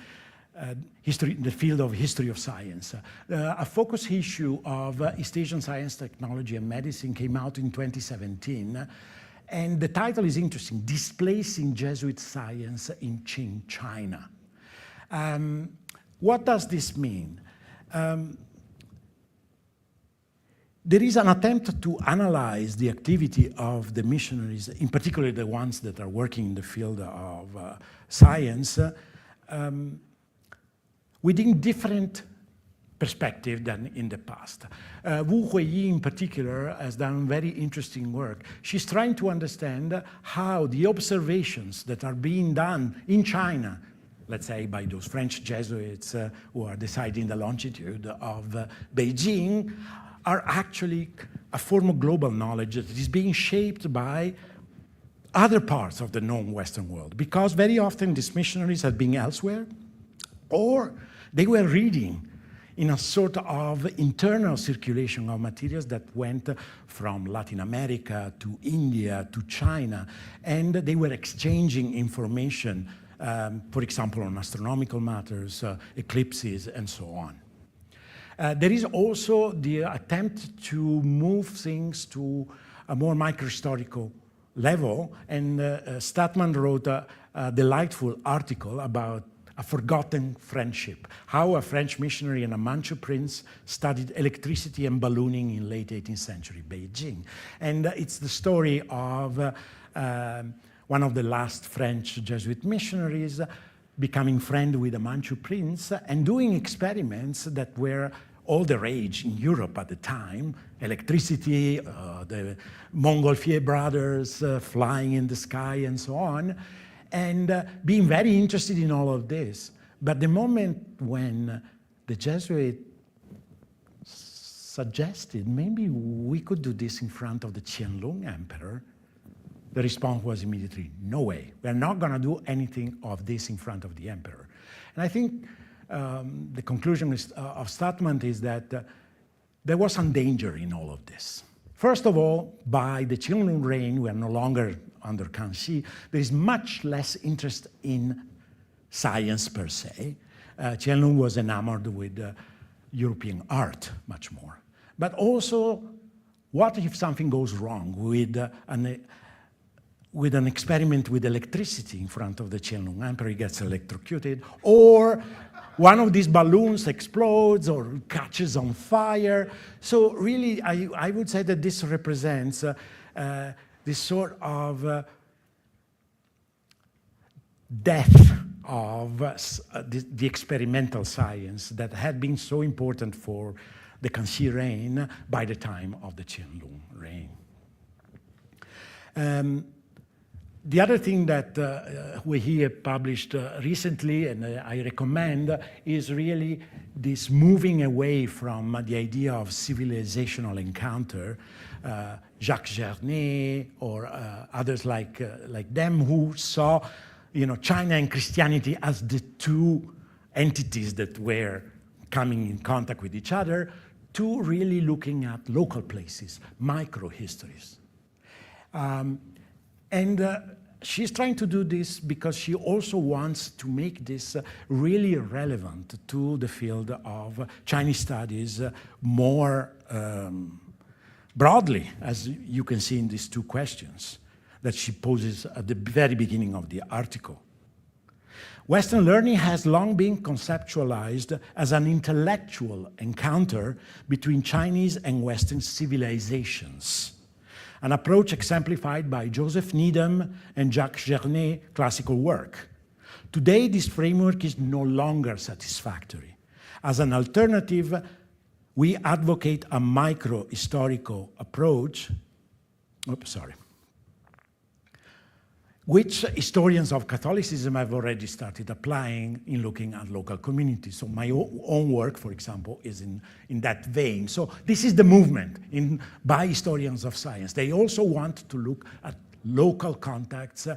history, the field of history of science. A focus issue of East Asian Science, Technology and Medicine came out in 2017, and the title is interesting, Displacing Jesuit Science in Qing China. What does this mean? There is an attempt to analyze the activity of the missionaries, in particular the ones that are working in the field of science, within different perspectives than in the past. Wu Huiyi in particular has done very interesting work. She's trying to understand how the observations that are being done in China, let's say by those French Jesuits who are deciding the longitude of Beijing, are actually a form of global knowledge that is being shaped by other parts of the known Western world. Because very often these missionaries had been elsewhere, or they were reading in a sort of internal circulation of materials that went from Latin America to India to China, and they were exchanging information, for example, on astronomical matters, eclipses, and so on. There is also the attempt to move things to a more microhistorical level, and Statman wrote a delightful article about a forgotten friendship, how a French missionary and a Manchu prince studied electricity and ballooning in late 18th century Beijing. And it's the story of one of the last French Jesuit missionaries becoming friend with a Manchu prince and doing experiments that were all the rage in Europe at the time, electricity, the Montgolfier brothers flying in the sky and so on, and being very interested in all of this. But the moment when the Jesuit suggested maybe we could do this in front of the Qianlong emperor, the response was immediately, no way. We're not going to do anything of this in front of the emperor. And I think the conclusion of Statman is that there was some danger in all of this. First of all, by the Qianlong reign, we are no longer under Kangxi, there is much less interest in science per se. Qianlong was enamored with European art much more. But also, what if something goes wrong with an experiment with electricity in front of the Qianlong emperor? He gets electrocuted, or one of these balloons explodes or catches on fire. So really, I would say that this represents this sort of death of the experimental science that had been so important for the Kangxi reign by the time of the Qianlong reign. The other thing that we here published recently, and I recommend, is really this moving away from the idea of civilizational encounter. Jacques Gernet or others like them, who saw, China and Christianity as the two entities that were coming in contact with each other, to really looking at local places, micro-histories. She's trying to do this because she also wants to make this really relevant to the field of Chinese studies more broadly, as you can see in these two questions that she poses at the very beginning of the article. Western learning has long been conceptualized as an intellectual encounter between Chinese and Western civilizations, an approach exemplified by Joseph Needham and Jacques Gernet's classical work. Today, this framework is no longer satisfactory. As an alternative, we advocate a micro-historical approach, which historians of Catholicism have already started applying in looking at local communities. So my own work, for example, is in that vein. So this is the movement by historians of science. They also want to look at local contacts,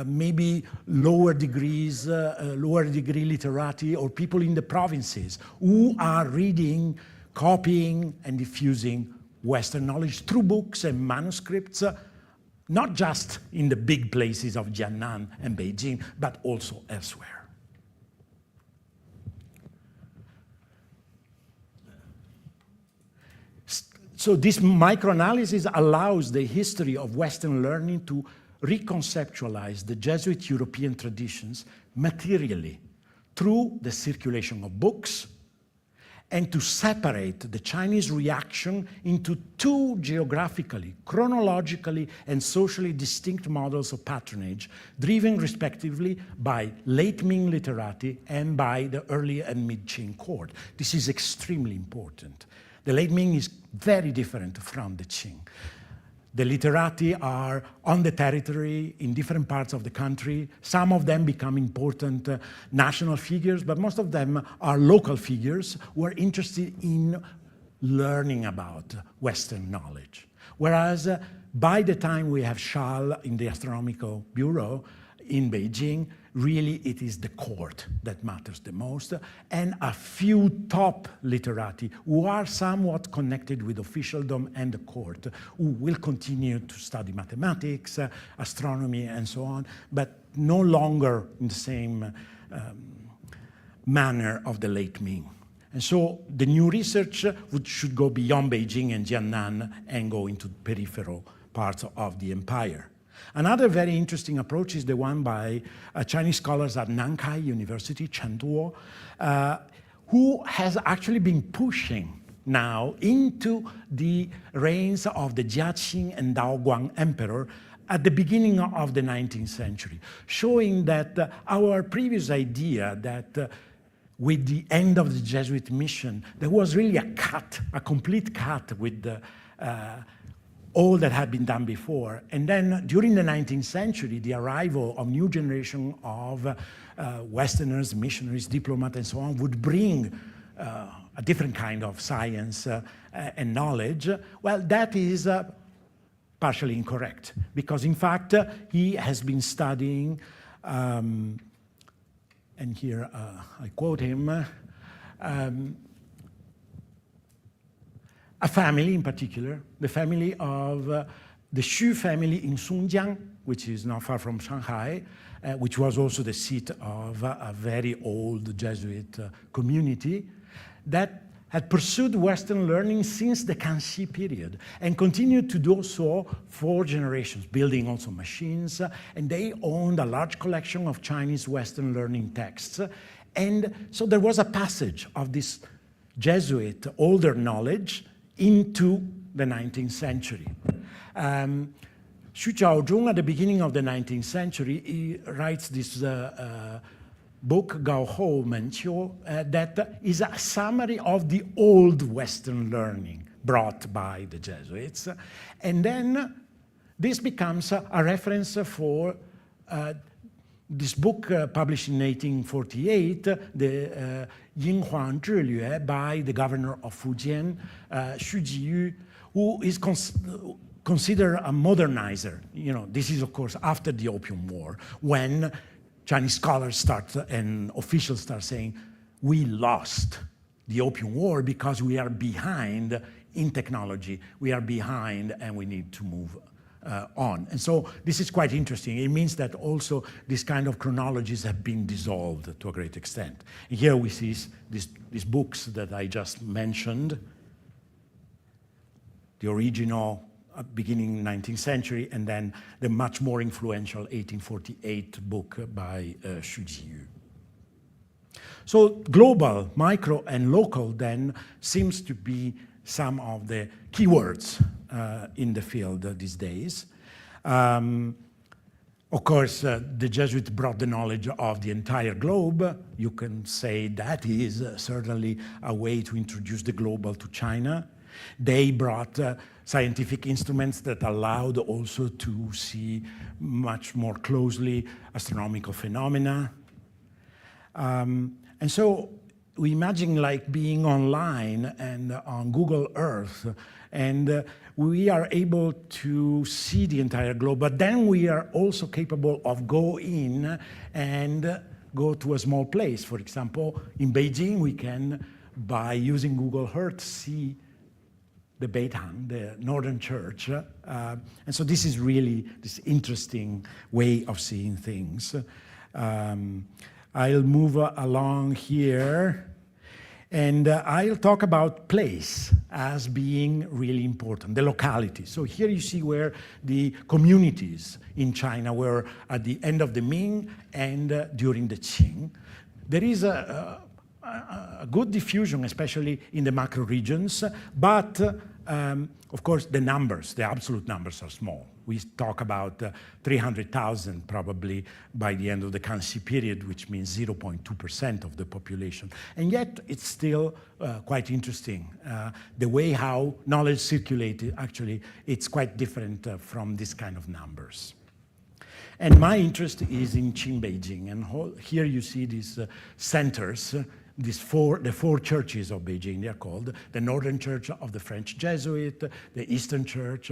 maybe lower degree literati, or people in the provinces who are reading, copying, and diffusing Western knowledge through books and manuscripts, not just in the big places of Jiannan and Beijing, but also elsewhere. So this microanalysis allows the history of Western learning to reconceptualize the Jesuit European traditions materially through the circulation of books, and to separate the Chinese reaction into two geographically, chronologically, and socially distinct models of patronage, driven respectively by late Ming literati and by the early and mid-Qing court. This is extremely important. The late Ming is very different from the Qing. The literati are on the territory in different parts of the country. Some of them become important national figures, but most of them are local figures who are interested in learning about Western knowledge. Whereas by the time we have Schall in the Astronomical Bureau, in Beijing, really it is the court that matters the most, and a few top literati who are somewhat connected with officialdom and the court, who will continue to study mathematics, astronomy, and so on, but no longer in the same manner of the late Ming. And so the new research should go beyond Beijing and Jiangnan and go into peripheral parts of the empire. Another very interesting approach is the one by Chinese scholars at Nankai University, Chengdu, who has actually been pushing now into the reigns of the Jiaqing and Daoguang emperor at the beginning of the 19th century, showing that our previous idea that with the end of the Jesuit mission, there was really a complete cut with the all that had been done before. And then during the 19th century, the arrival of new generation of Westerners, missionaries, diplomats, and so on would bring a different kind of science and knowledge. Well, that is partially incorrect, because in fact, he has been studying, and here I quote him, a family in particular, the family of the Xu family in Songjiang, which is not far from Shanghai, which was also the seat of a very old Jesuit community that had pursued Western learning since the Kanxi period and continued to do so for generations, building also machines, and they owned a large collection of Chinese Western learning texts. And so there was a passage of this Jesuit older knowledge into the 19th century. Xu Xiaozhong, at the beginning of the 19th century, he writes this book, Gao Hou Men Qiu, that is a summary of the old Western learning brought by the Jesuits. And then this becomes a reference for this book published in 1848, the Yinghuang Zhilue, by the governor of Fujian, Xu Jiyu, who is considered a modernizer. You know, this is, of course, after the Opium War, when Chinese scholars start and officials start saying, we lost the Opium War because we are behind in technology. We are behind and we need to move on. And so this is quite interesting. It means that also these kind of chronologies have been dissolved to a great extent. And here we see these books that I just mentioned, the original beginning 19th century, and then the much more influential 1848 book by Xu Jiyu. So global, micro, and local then seems to be some of the keywords in the field these days. Of course, the Jesuits brought the knowledge of the entire globe. You can say that is certainly a way to introduce the global to China. They brought scientific instruments that allowed also to see much more closely astronomical phenomena. And so we imagine like being online and on Google Earth, and we are able to see the entire globe, but then we are also capable of go in and go to a small place. For example, in Beijing, we can, by using Google Earth, see the Beitang, the Northern Church. And so this is really this interesting way of seeing things. I'll move along here, and I'll talk about place as being really important, the locality. So here you see where the communities in China were at the end of the Ming and during the Qing. There is a good diffusion, especially in the macro regions, but of course the numbers, the absolute numbers are small. We talk about 300,000 probably by the end of the Kanxi period, which means 0.2% of the population. And yet it's still quite interesting. The way how knowledge circulated, actually, it's quite different from this kind of numbers. And my interest is in Qing Beijing. And here you see these centers the four churches of Beijing. They are called the Northern Church of the French Jesuit, the Eastern Church,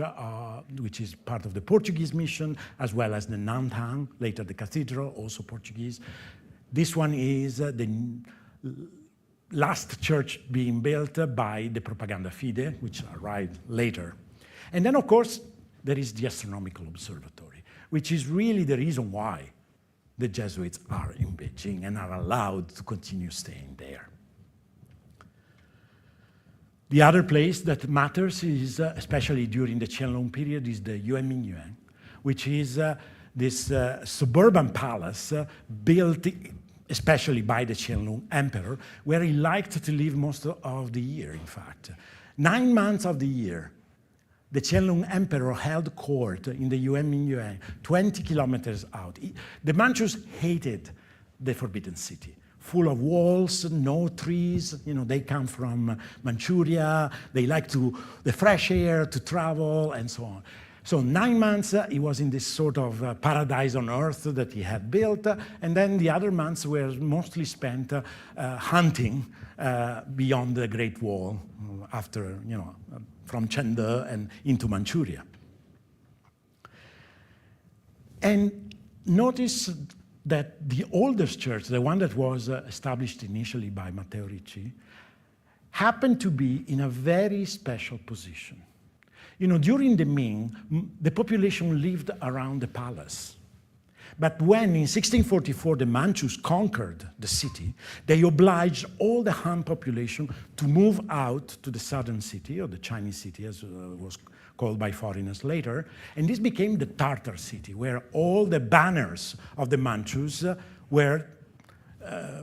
which is part of the Portuguese mission, as well as the Nantang, later the cathedral, also Portuguese. This one is the last church being built by the Propaganda Fide, which arrived later. And then, of course, there is the Astronomical Observatory, which is really the reason why the Jesuits are in Beijing and are allowed to continue staying there. The other place that matters is, especially during the Qianlong period, is the Yuanmingyuan, which is this suburban palace built especially by the Qianlong emperor, where he liked to live most of the year, in fact. 9 months of the year, the Qianlong emperor held court in the Yuanmingyuan, 20 kilometers out. The Manchus hated the Forbidden City, full of walls, no trees. You know, they come from Manchuria. They like the fresh air, to travel, and so on. So 9 months, he was in this sort of paradise on earth that he had built, and then the other months were mostly spent hunting beyond the Great Wall, after, you know, from Chengde and into Manchuria. And notice that the oldest church, the one that was established initially by Matteo Ricci, happened to be in a very special position. You know, during the Ming, the population lived around the palace. But when in 1644 the Manchus conquered the city, they obliged all the Han population to move out to the southern city, or the Chinese city as was called by foreigners later, and this became the Tartar city, where all the banners of the Manchus were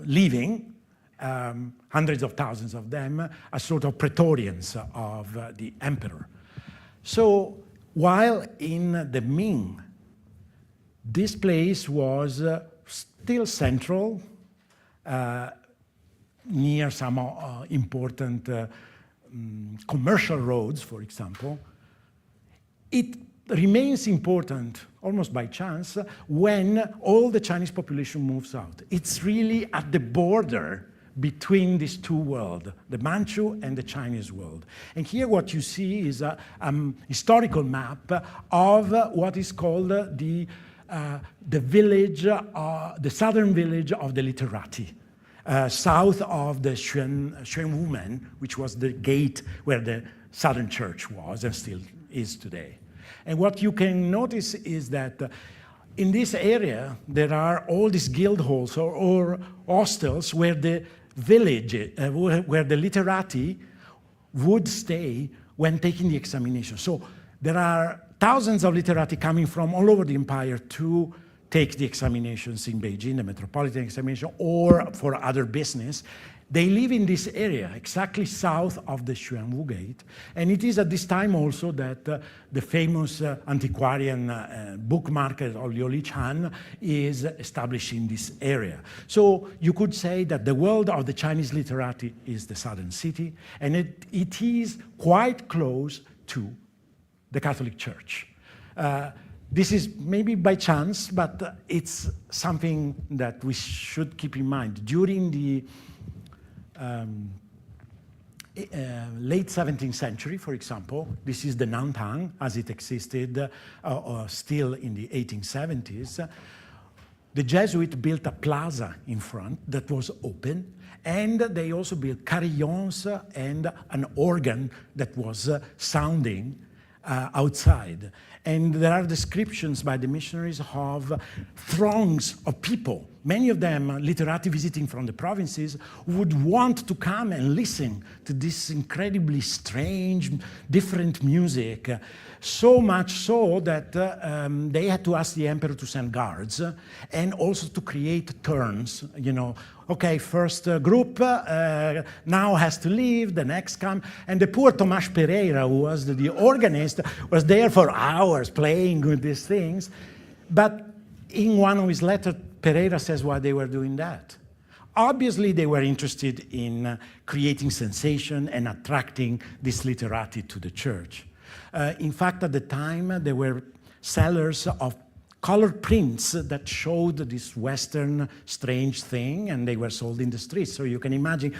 living, hundreds of thousands of them, as sort of praetorians of the emperor. So while in the Ming, this place was still central, near some important commercial roads, for example, it remains important, almost by chance, when all the Chinese population moves out. It's really at the border between these two worlds, the Manchu and the Chinese world. And here what you see is a historical map of what is called the village, the southern village of the literati, south of the Xuanwumen, which was the gate where the southern church was and still is today. And what you can notice is that in this area, there are all these guild halls or hostels where the village, where the literati would stay when taking the examination. So there are thousands of literati coming from all over the empire to take the examinations in Beijing, the metropolitan examination, or for other business. They live in this area, exactly south of the Xuanwu Gate. And it is at this time also that the famous antiquarian book market of Liulichan is established in this area. So you could say that the world of the Chinese literati is the southern city, and it is quite close to the Catholic Church. This is maybe by chance, but it's something that we should keep in mind. During the late 17th century, for example, this is the Nantang as it existed still in the 1870s. The Jesuits built a plaza in front that was open, and they also built carillons and an organ that was sounding outside. And there are descriptions by the missionaries of throngs of people, many of them literati visiting from the provinces, who would want to come and listen to this incredibly strange, different music. So much so that they had to ask the emperor to send guards and also to create turns, you know. Okay, first group now has to leave, the next come. And the poor Tomás Pereira, who was the organist, was there for hours playing with these things. But in one of his letters, Pereira says why they were doing that. Obviously, they were interested in creating sensation and attracting this literati to the church. In fact, at the time, there were sellers of colored prints that showed this Western strange thing, and they were sold in the streets. So you can imagine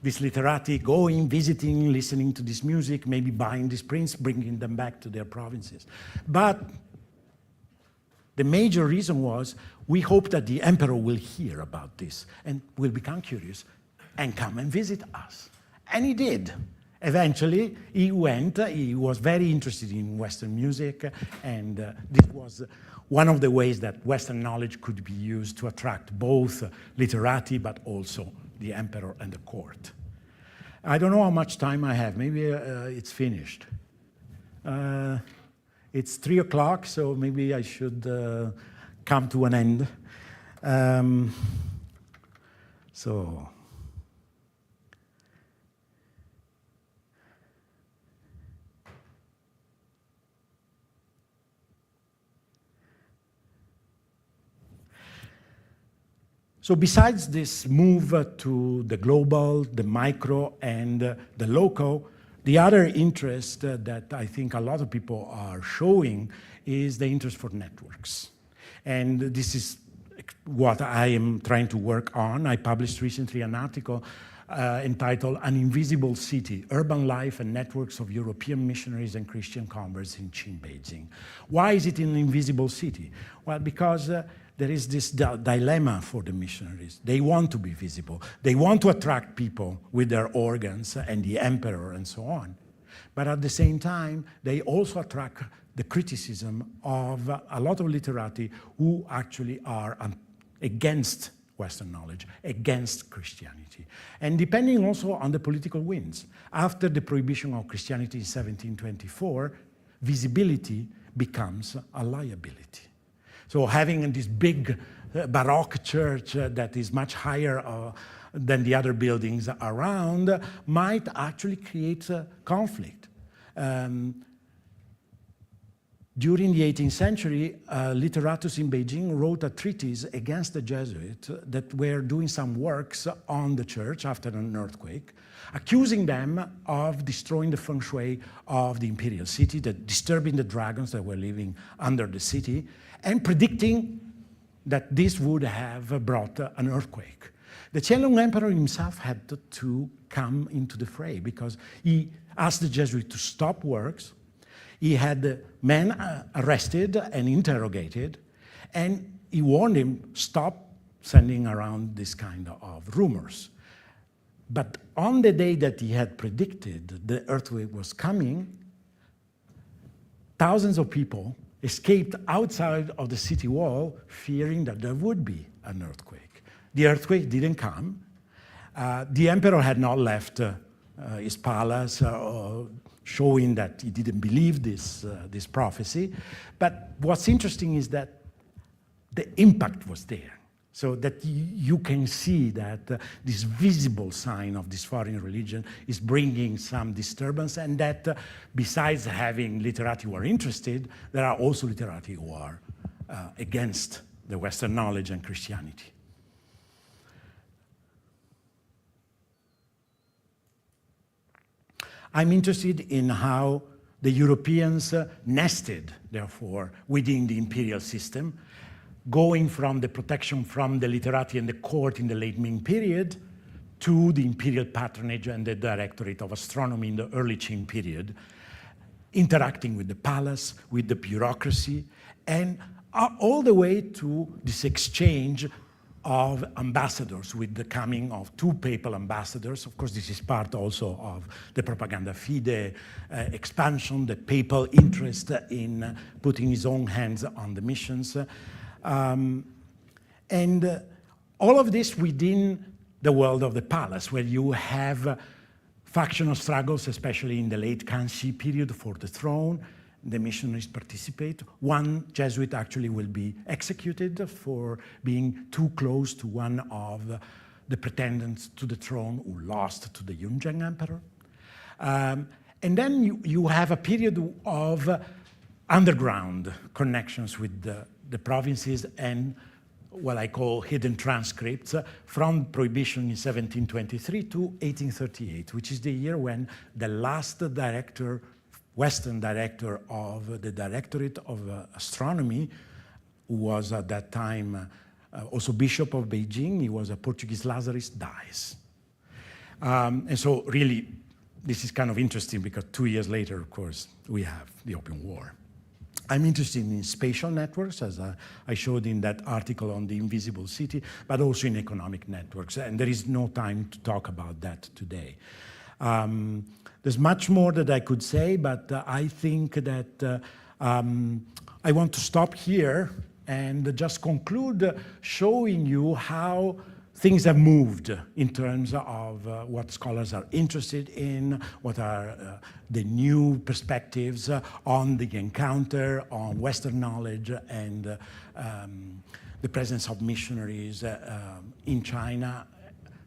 these literati going, visiting, listening to this music, maybe buying these prints, bringing them back to their provinces. But the major reason was we hope that the emperor will hear about this and will become curious and come and visit us. And he did. Eventually, he went, he was very interested in Western music, and this was one of the ways that Western knowledge could be used to attract both literati, but also the emperor and the court. I don't know how much time I have. Maybe it's finished. It's 3 o'clock, so maybe I should come to an end. So besides this move to the global, the micro, and the local, the other interest that I think a lot of people are showing is the interest for networks. And this is what I am trying to work on. I published recently an article entitled An Invisible City, Urban Life and Networks of European Missionaries and Christian Converts in Qing, Beijing. Why is it an invisible city? Well, because there is this dilemma for the missionaries. They want to be visible. They want to attract people with their organs and the emperor and so on. But at the same time, they also attract the criticism of a lot of literati who actually are against Western knowledge, against Christianity. And depending also on the political winds. After the prohibition of Christianity in 1724, visibility becomes a liability. So having this big Baroque church that is much higher than the other buildings around might actually create conflict. During the 18th century, literatus in Beijing wrote a treatise against the Jesuits that were doing some works on the church after an earthquake, accusing them of destroying the feng shui of the imperial city, disturbing the dragons that were living under the city, and predicting that this would have brought an earthquake. The Qianlong Emperor himself had to come into the fray because he asked the Jesuits to stop works. He had men arrested and interrogated, and he warned him, stop sending around this kind of rumors. But on the day that he had predicted the earthquake was coming, thousands of people escaped outside of the city wall, fearing that there would be an earthquake. The earthquake didn't come. The emperor had not left his palace, showing that he didn't believe this prophecy. But what's interesting is that the impact was there. So that you can see that this visible sign of this foreign religion is bringing some disturbance, and that besides having literati who are interested, there are also literati who are against the Western knowledge and Christianity. I'm interested in how the Europeans nested, therefore, within the imperial system, going from the protection from the literati and the court in the late Ming period to the imperial patronage and the directorate of astronomy in the early Qing period, interacting with the palace, with the bureaucracy, and all the way to this exchange of ambassadors with the coming of 2 papal ambassadors. Of course, this is part also of the propaganda fide expansion, the papal interest in putting his own hands on the missions. And all of this within the world of the palace, where you have factional struggles, especially in the late Kanxi period for the throne. The missionaries participate. One Jesuit actually will be executed for being too close to one of the pretendants to the throne who lost to the Yunzheng emperor. And then you have a period of underground connections with the provinces and what I call hidden transcripts from Prohibition in 1723 to 1838, which is the year when the last director, Western director of the Directorate of Astronomy, who was at that time also Bishop of Beijing. He was a Portuguese Lazarist, dies. And so really, this is kind of interesting because 2 years later, of course, we have the Opium War. I'm interested in spatial networks, as I showed in that article on the Invisible City, but also in economic networks. And there is no time to talk about that today. There's much more that I could say, but I think that I want to stop here and just conclude showing you how things have moved in terms of what scholars are interested in, what are the new perspectives on the encounter, on Western knowledge, and the presence of missionaries in China,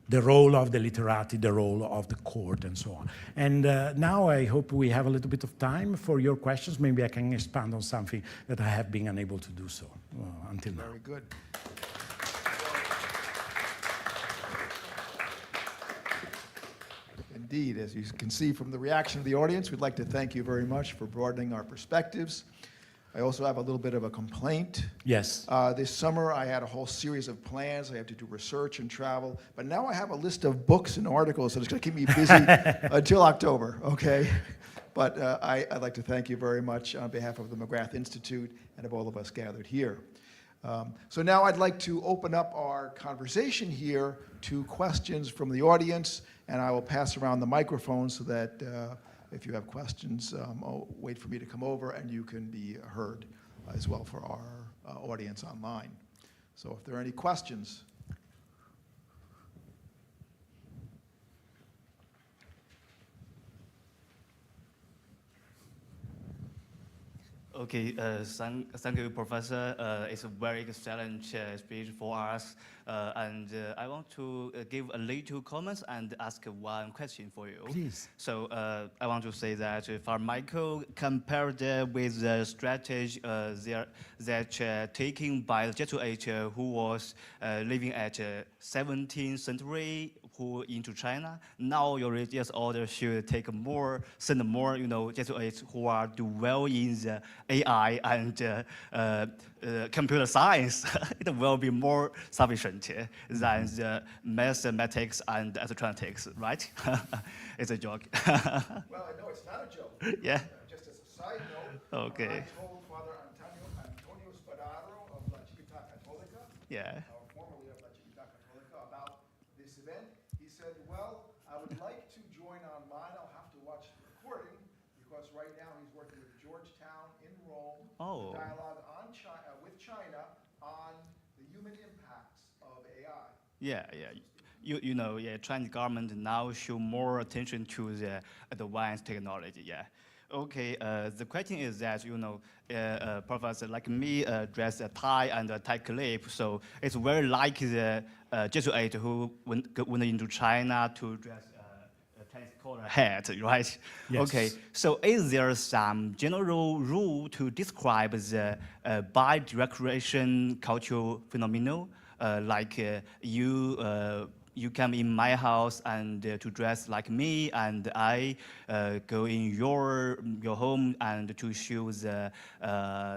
the role of the literati, the role of the court, and so on. And now I hope we have a little bit of time for your questions. Maybe I can expand on something that I have been unable to do so until now. Very good. Indeed, as you can see from the reaction of the audience, we'd like to thank you very much for broadening our perspectives. I also have a little bit of a complaint. Yes. This summer I had a whole series of plans. I have to do research and travel, but now I have a list of books and articles that is going to keep me busy until October, okay? But I'd like to thank you very much on behalf of the McGrath Institute and of all of us gathered here. So now I'd like to open up our conversation here to questions from the audience, and I will pass around the microphone so that if you have questions, wait for me to come over and you can be heard as well for our audience online. So if there are any questions. Okay, thank you, Professor. It's a very excellent speech for us. And I want to give a little comments and ask one question for you. Please. So I want to say that for Michael, compared with the strategy that taken by the Jesuit who was living at 17th century, who into China, now your religious order should take more, send more, Jesuits who are do well in the AI and computer science. It will be more sufficient than the mathematics and astrophysics, right? It's a joke. Well, I know it's not a joke. Yeah. Just as a side note, Okay. I told Father Antonio Spadaro of La Città Cattolica, Yeah. formerly of La Città Cattolica, about this event. He said, well, I would like to join online. I'll have to watch the recording because right now he's working with Georgetown in Rome, Oh. dialogue on China, with China on the human impacts of AI. Yeah. Chinese government now show more attention to the advanced technology. Yeah. Okay. The question is that professor like me dress a tie and a tie clip, so it's very like the Jesuit who went into China to dress a Chinese collar hat, right? Yes. Okay. So is there some general rule to describe the bi-direction cultural phenomenon? You come in my house and to dress like me, and I go in your home and to show the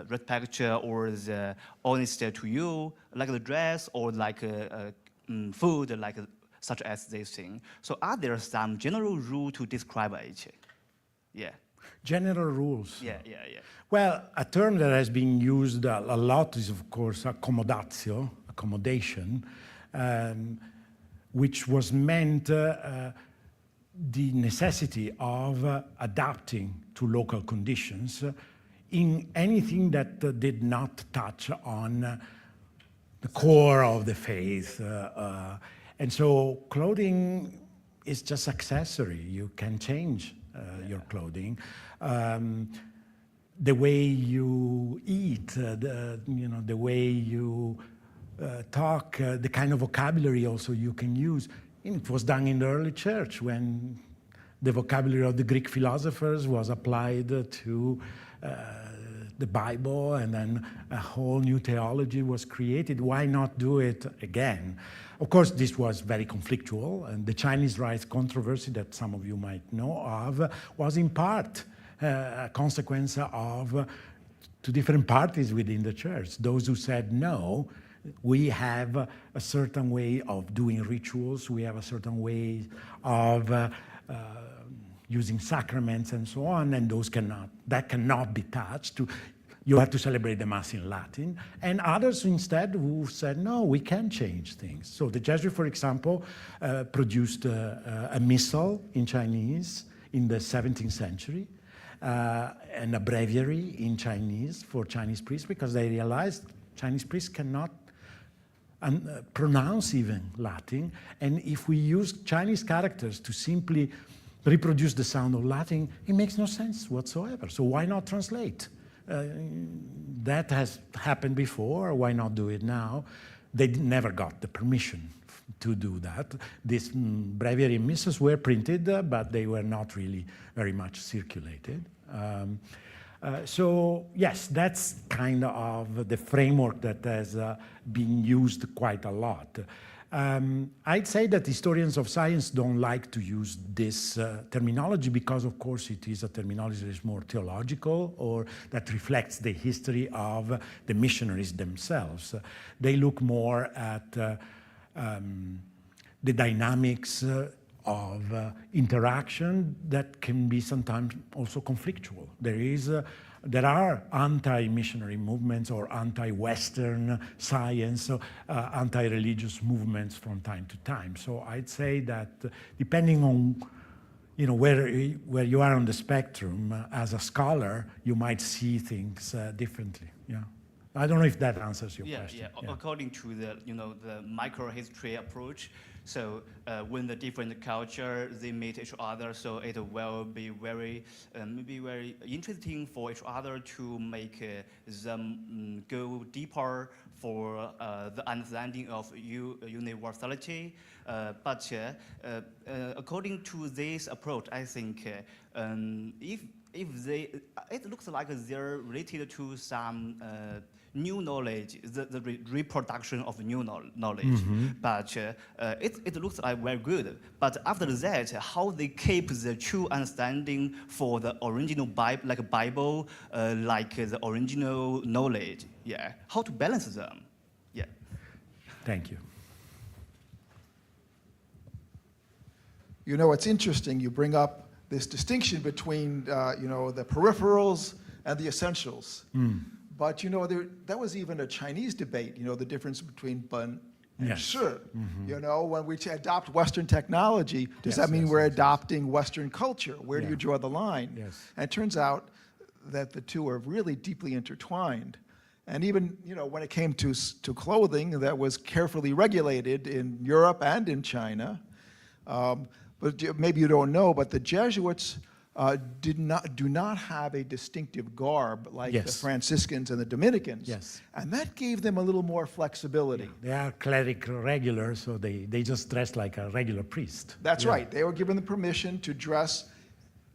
respect or the honesty to you, like the dress or like food, like such as this thing. So are there some general rule to describe it? Yeah. General rules. Yeah. Well, a term that has been used a lot is, of course, accommodatio, accommodation, which was meant the necessity of adapting to local conditions in anything that did not touch on the core of the faith. And so clothing is just accessory. You can change your clothing. The way you eat, the way you talk, the kind of vocabulary also you can use. And it was done in the early church when the vocabulary of the Greek philosophers was applied to the Bible, and then a whole new theology was created. Why not do it again? Of course, this was very conflictual, and the Chinese rights controversy that some of you might know of was in part a consequence of to different parties within the church. Those who said, no, we have a certain way of doing rituals, we have a certain way of using sacraments and so on, and that cannot be touched. You have to celebrate the Mass in Latin. And others instead who said, no, we can change things. So the Jesuits, for example, produced a missal in Chinese in the 17th century, and a breviary in Chinese for Chinese priests, because they realized Chinese priests cannot pronounce even Latin. And if we use Chinese characters to simply reproduce the sound of Latin, it makes no sense whatsoever. So why not translate? That has happened before, why not do it now? They never got the permission to do that. These breviary missals were printed, but they were not really very much circulated. So yes, that's kind of the framework that has been used quite a lot. I'd say that historians of science don't like to use this terminology because, of course, it is a terminology that is more theological or that reflects the history of the missionaries themselves. They look more at the dynamics of interaction that can be sometimes also conflictual. There are anti-missionary movements or anti-Western science, anti-religious movements from time to time. So I'd say that depending on where you are on the spectrum, as a scholar, you might see things differently. Yeah, I don't know if that answers your question. Yeah. According to the the microhistory approach, so when the different culture they meet each other, so it will be very maybe very interesting for each other to make them go deeper for the understanding of universality. But according to this approach, I think if it looks like they're related to some new knowledge, the reproduction of new knowledge, but it looks like very good. But after that, how they keep the true understanding for the original Bible, like Bible, like the original knowledge, how to balance them, Thank you. It's interesting, you bring up this distinction between, the peripherals and the essentials. But, that was even a Chinese debate, the difference between bun and shi. When we adopt Western technology, does that mean we're adopting Western culture? Where do you draw the line? Yes. And it turns out that the two are really deeply intertwined. And even, when it came to clothing, that was carefully regulated in Europe and in China. But maybe you don't know, but the Jesuits do not have a distinctive garb like the Franciscans and the Dominicans. Yes. And that gave them a little more flexibility. They are clerical regular, so they just dress like a regular priest. That's right. They were given the permission to dress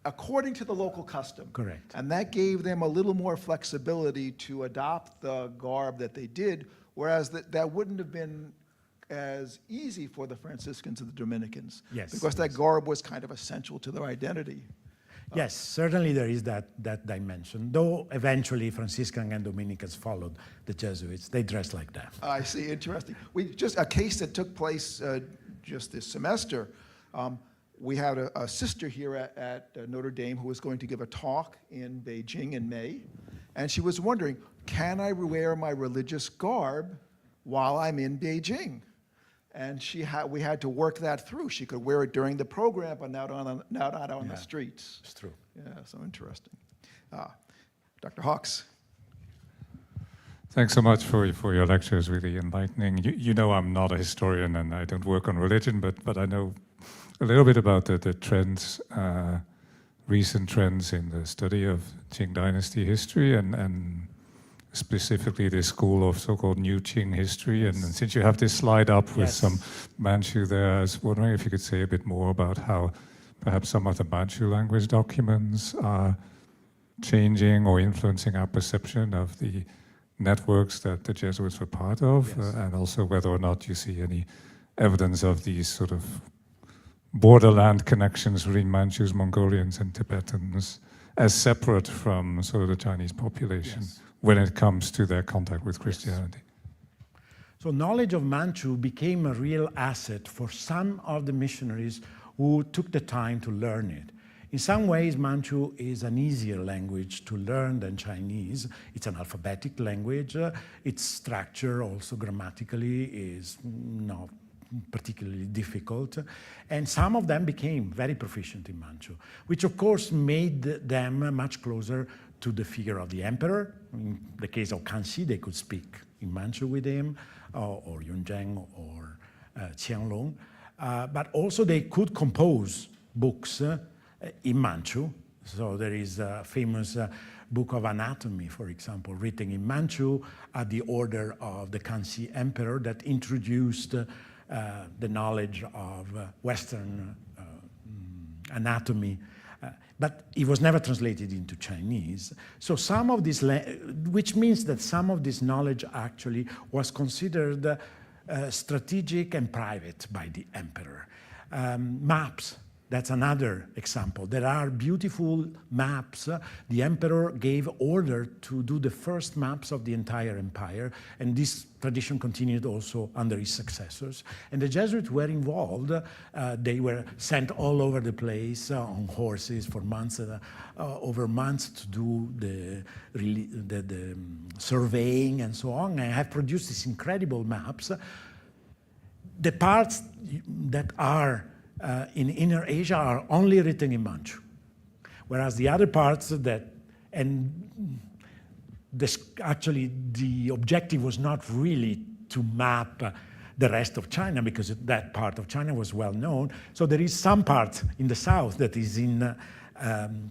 according to the local custom. Correct. And that gave them a little more flexibility to adopt the garb that they did, whereas that wouldn't have been as easy for the Franciscans and the Dominicans. Yes. Because that garb was kind of essential to their identity. Yes, certainly there is that dimension, though eventually Franciscan and Dominicans followed the Jesuits. They dressed like that. I see, interesting. Just a case that took place just this semester. We had a sister here at Notre Dame who was going to give a talk in Beijing in May, and she was wondering, can I wear my religious garb while I'm in Beijing? And we had to work that through. She could wear it during the program, but not on the streets. It's true. Yeah, so interesting. Dr. Hawks. Thanks so much for your lectures, really enlightening. You know I'm not a historian and I don't work on religion, but I know a little bit about the trends, recent trends in the study of Qing Dynasty history and specifically the school of so-called New Qing history. And since you have this slide up with some Manchu there, I was wondering if you could say a bit more about how perhaps some of the Manchu language documents are changing or influencing our perception of the networks that the Jesuits were part of, and also whether or not you see any evidence of these sort of borderland connections between Manchus, Mongolians, and Tibetans as separate from sort of the Chinese population, when it comes to their contact with Christianity. So knowledge of Manchu became a real asset for some of the missionaries who took the time to learn it. In some ways, Manchu is an easier language to learn than Chinese. It's an alphabetic language. Its structure also grammatically is not particularly difficult. And some of them became very proficient in Manchu, which of course made them much closer to the figure of the emperor. In the case of Kanxi, they could speak in Manchu with him, or Yunzheng or Qianlong. But also they could compose books in Manchu. So there is a famous book of anatomy, for example, written in Manchu at the order of the Kanxi emperor that introduced the knowledge of Western anatomy. But it was never translated into Chinese. So some of this, which means that some of this knowledge actually was considered strategic and private by the emperor. Maps, that's another example. There are beautiful maps. The emperor gave order to do the first maps of the entire empire, and this tradition continued also under his successors. And the Jesuits were involved. They were sent all over the place on horses for months, over months to do the surveying and so on, and have produced these incredible maps. The parts that are in Inner Asia are only written in Manchu, whereas the other parts actually the objective was not really to map the rest of China, because that part of China was well known. So there is some part in the south that is in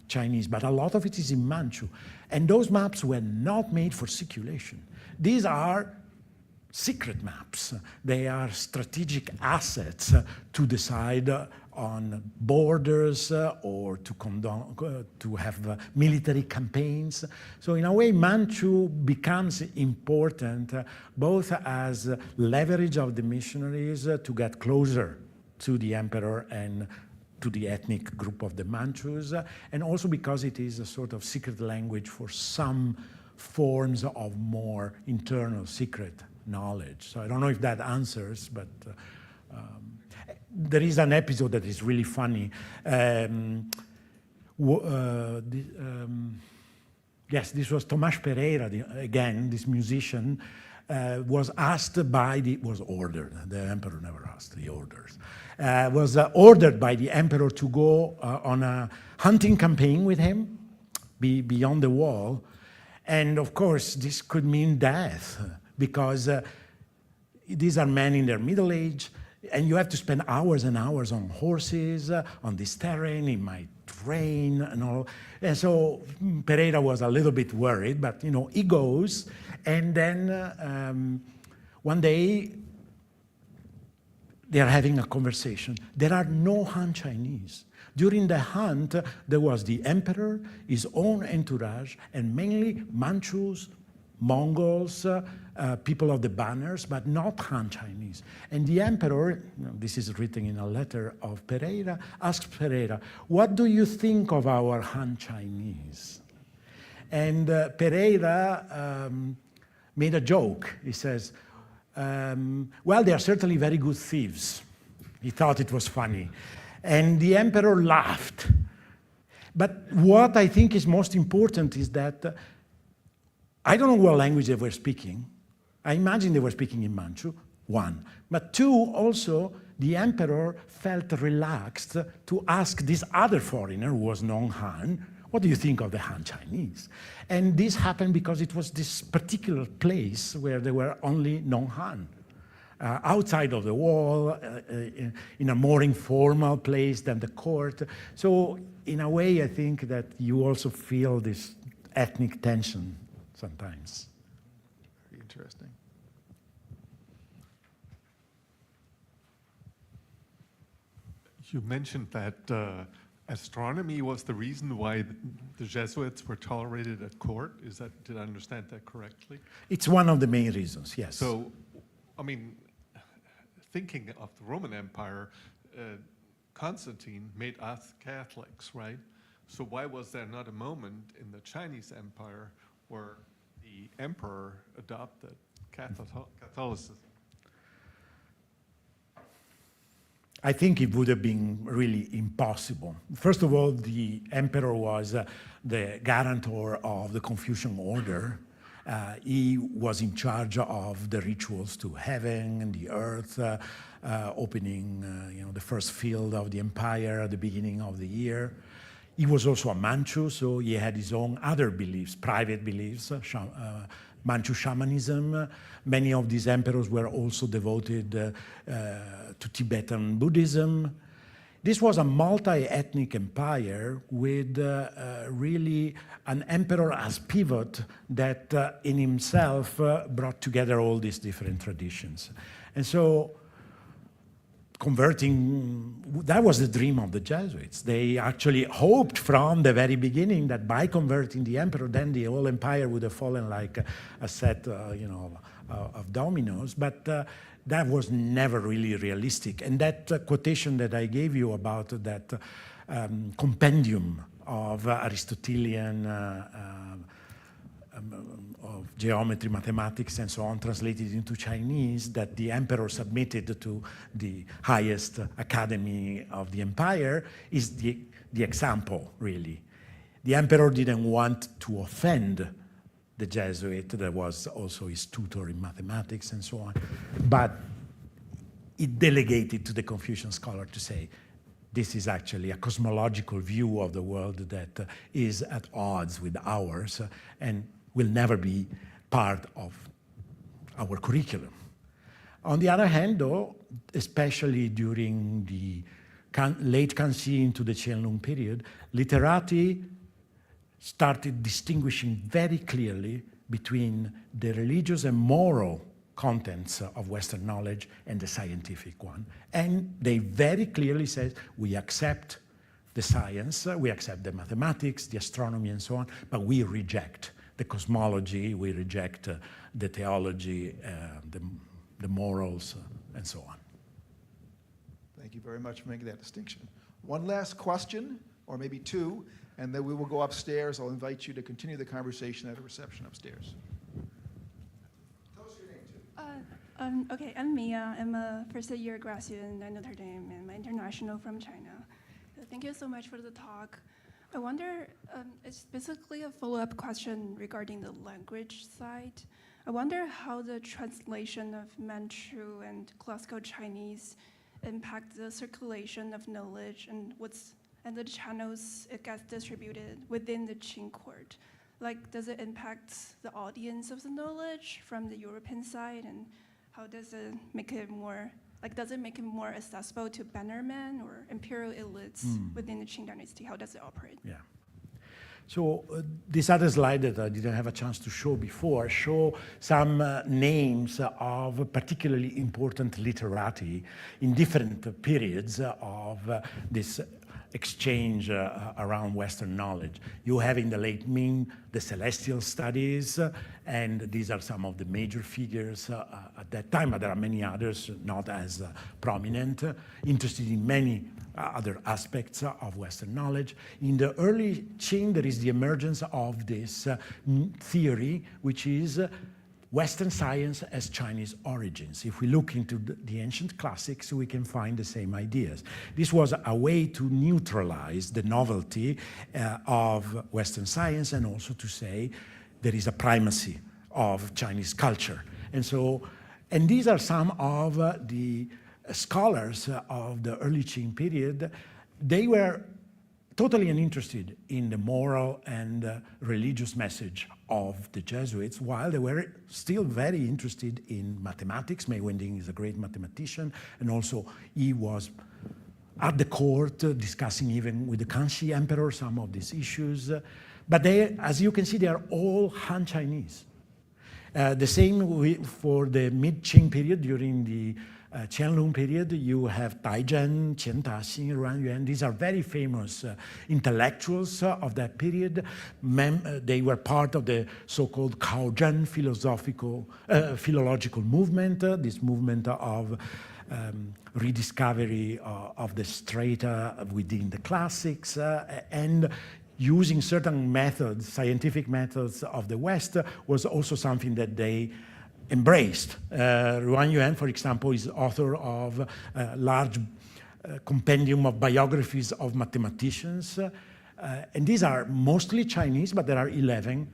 Chinese, but a lot of it is in Manchu. And those maps were not made for circulation. These are secret maps. They are strategic assets to decide on borders or to have military campaigns. So in a way, Manchu becomes important both as leverage of the missionaries to get closer to the emperor and to the ethnic group of the Manchus, and also because it is a sort of secret language for some forms of more internal secret knowledge. So I don't know if that answers, but there is an episode that is really funny. Yes, this was Tomás Pereira, again, this musician, was asked by was ordered, the emperor never asked, the orders, was ordered by the emperor to go on a hunting campaign with him, beyond the wall. And of course, this could mean death, because these are men in their middle age, and you have to spend hours and hours on horses, on this terrain, it might rain and all. And so Pereira was a little bit worried, but he goes, and then one day they are having a conversation. There are no Han Chinese. During the hunt, there was the emperor, his own entourage, and mainly Manchus, Mongols, people of the banners, but not Han Chinese. And the emperor, this is written in a letter of Pereira, asks Pereira, "What do you think of our Han Chinese?" And Pereira made a joke. He says, well, they are certainly very good thieves. He thought it was funny. And the emperor laughed. But what I think is most important is that I don't know what language they were speaking. I imagine they were speaking in Manchu, one. But two, also, the emperor felt relaxed to ask this other foreigner, who was non-Han, what do you think of the Han Chinese? And this happened because it was this particular place where there were only non-Han. Outside of the wall, in a more informal place than the court. So in a way, I think that you also feel this ethnic tension sometimes. Very interesting. You mentioned that astronomy was the reason why the Jesuits were tolerated at court. Did I understand that correctly? It's one of the main reasons, yes. So, I mean, thinking of the Roman Empire, Constantine made us Catholics, right? So why was there not a moment in the Chinese Empire where the the emperor adopted Catholicism? I think it would have been really impossible. First of all, the emperor was the guarantor of the Confucian order. He was in charge of the rituals to heaven and the earth, opening the first field of the empire at the beginning of the year. He was also a Manchu, so he had his own other beliefs, private beliefs, Manchu shamanism. Many of these emperors were also devoted to Tibetan Buddhism. This was a multi-ethnic empire with really an emperor as pivot that in himself brought together all these different traditions. And so converting, that was the dream of the Jesuits. They actually hoped from the very beginning that by converting the emperor, then the whole empire would have fallen like a set of dominoes. But that was never really realistic. And that quotation that I gave you about that compendium of Aristotelian of geometry, mathematics, and so on, translated into Chinese, that the emperor submitted to the highest academy of the empire, is the example, really. The emperor didn't want to offend the Jesuit, that was also his tutor in mathematics and so on, but it delegated to the Confucian scholar to say, this is actually a cosmological view of the world that is at odds with ours and will never be part of our curriculum. On the other hand, though, especially during the late Kanxi into the Qianlong period, literati started distinguishing very clearly between the religious and moral contents of Western knowledge and the scientific one. And they very clearly said, we accept the science, we accept the mathematics, the astronomy, and so on, but we reject the cosmology, we reject the theology, the morals, and so on. Thank you very much for making that distinction. One last question, or maybe two, and then we will go upstairs. I'll invite you to continue the conversation at a reception upstairs. Tell us your name, too. Okay, I'm Mia. I'm a first-year grad student at Notre Dame, and I'm international from China. Thank you so much for the talk. I wonder, it's basically a follow-up question regarding the language side. I wonder how the translation of Manchu and classical Chinese impact the circulation of knowledge and the channels it gets distributed within the Qing court. Like, does it impact the audience of the knowledge from the European side, and how does it make it more, does it make it more accessible to bannermen or imperial elites within the Qing dynasty? How does it operate? Yeah. So this other slide that I didn't have a chance to show before show some names of particularly important literati in different periods of this exchange around Western knowledge. You have in the late Ming the celestial studies, and these are some of the major figures at that time, but there are many others not as prominent, interested in many other aspects of Western knowledge. In the early Qing, there is the emergence of this theory, which is Western science as Chinese origins. If we look into the ancient classics, we can find the same ideas. This was a way to neutralize the novelty of Western science, and also to say there is a primacy of Chinese culture. And these are some of the scholars of the early Qing period. They were totally uninterested in the moral and religious message of the Jesuits, while they were still very interested in mathematics. Mei Wenjing is a great mathematician, and also he was at the court discussing even with the Kanxi emperor some of these issues. But they, as you can see, they are all Han Chinese. The same for the mid-Qing period. During the Qianlong period, you have Daizhen, Qian Daxing, Ruan Yuan. These are very famous intellectuals of that period. They were part of the so-called Kaozhen philological movement, this movement of rediscovery of the strata within the classics. And using certain methods, scientific methods of the West, was also something that they embraced. Lu Jiuyuan, for example, is author of a large compendium of biographies of mathematicians. And these are mostly Chinese, but there are 11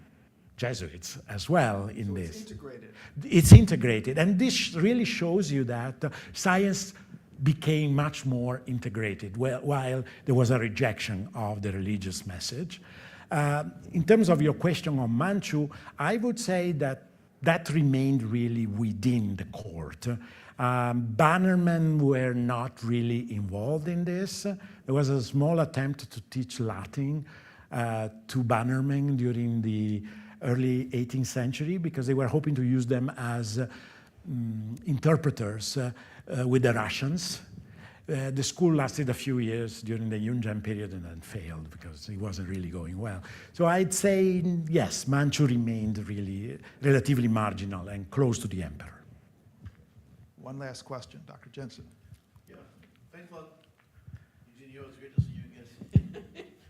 Jesuits as well in this. It's integrated. It's integrated. And this really shows you that science became much more integrated while there was a rejection of the religious message. In terms of your question on Manchu, I would say that that remained really within the court. Bannermen were not really involved in this. There was a small attempt to teach Latin to bannermen during the early 18th century because they were hoping to use them as interpreters with the Russians. The school lasted a few years during the Yunzhan period and then failed because it wasn't really going well. So I'd say, yes, Manchu remained really relatively marginal and close to the emperor. One last question, Dr. Jensen. Yeah, thanks a lot. Eugenio, it's great to see you again.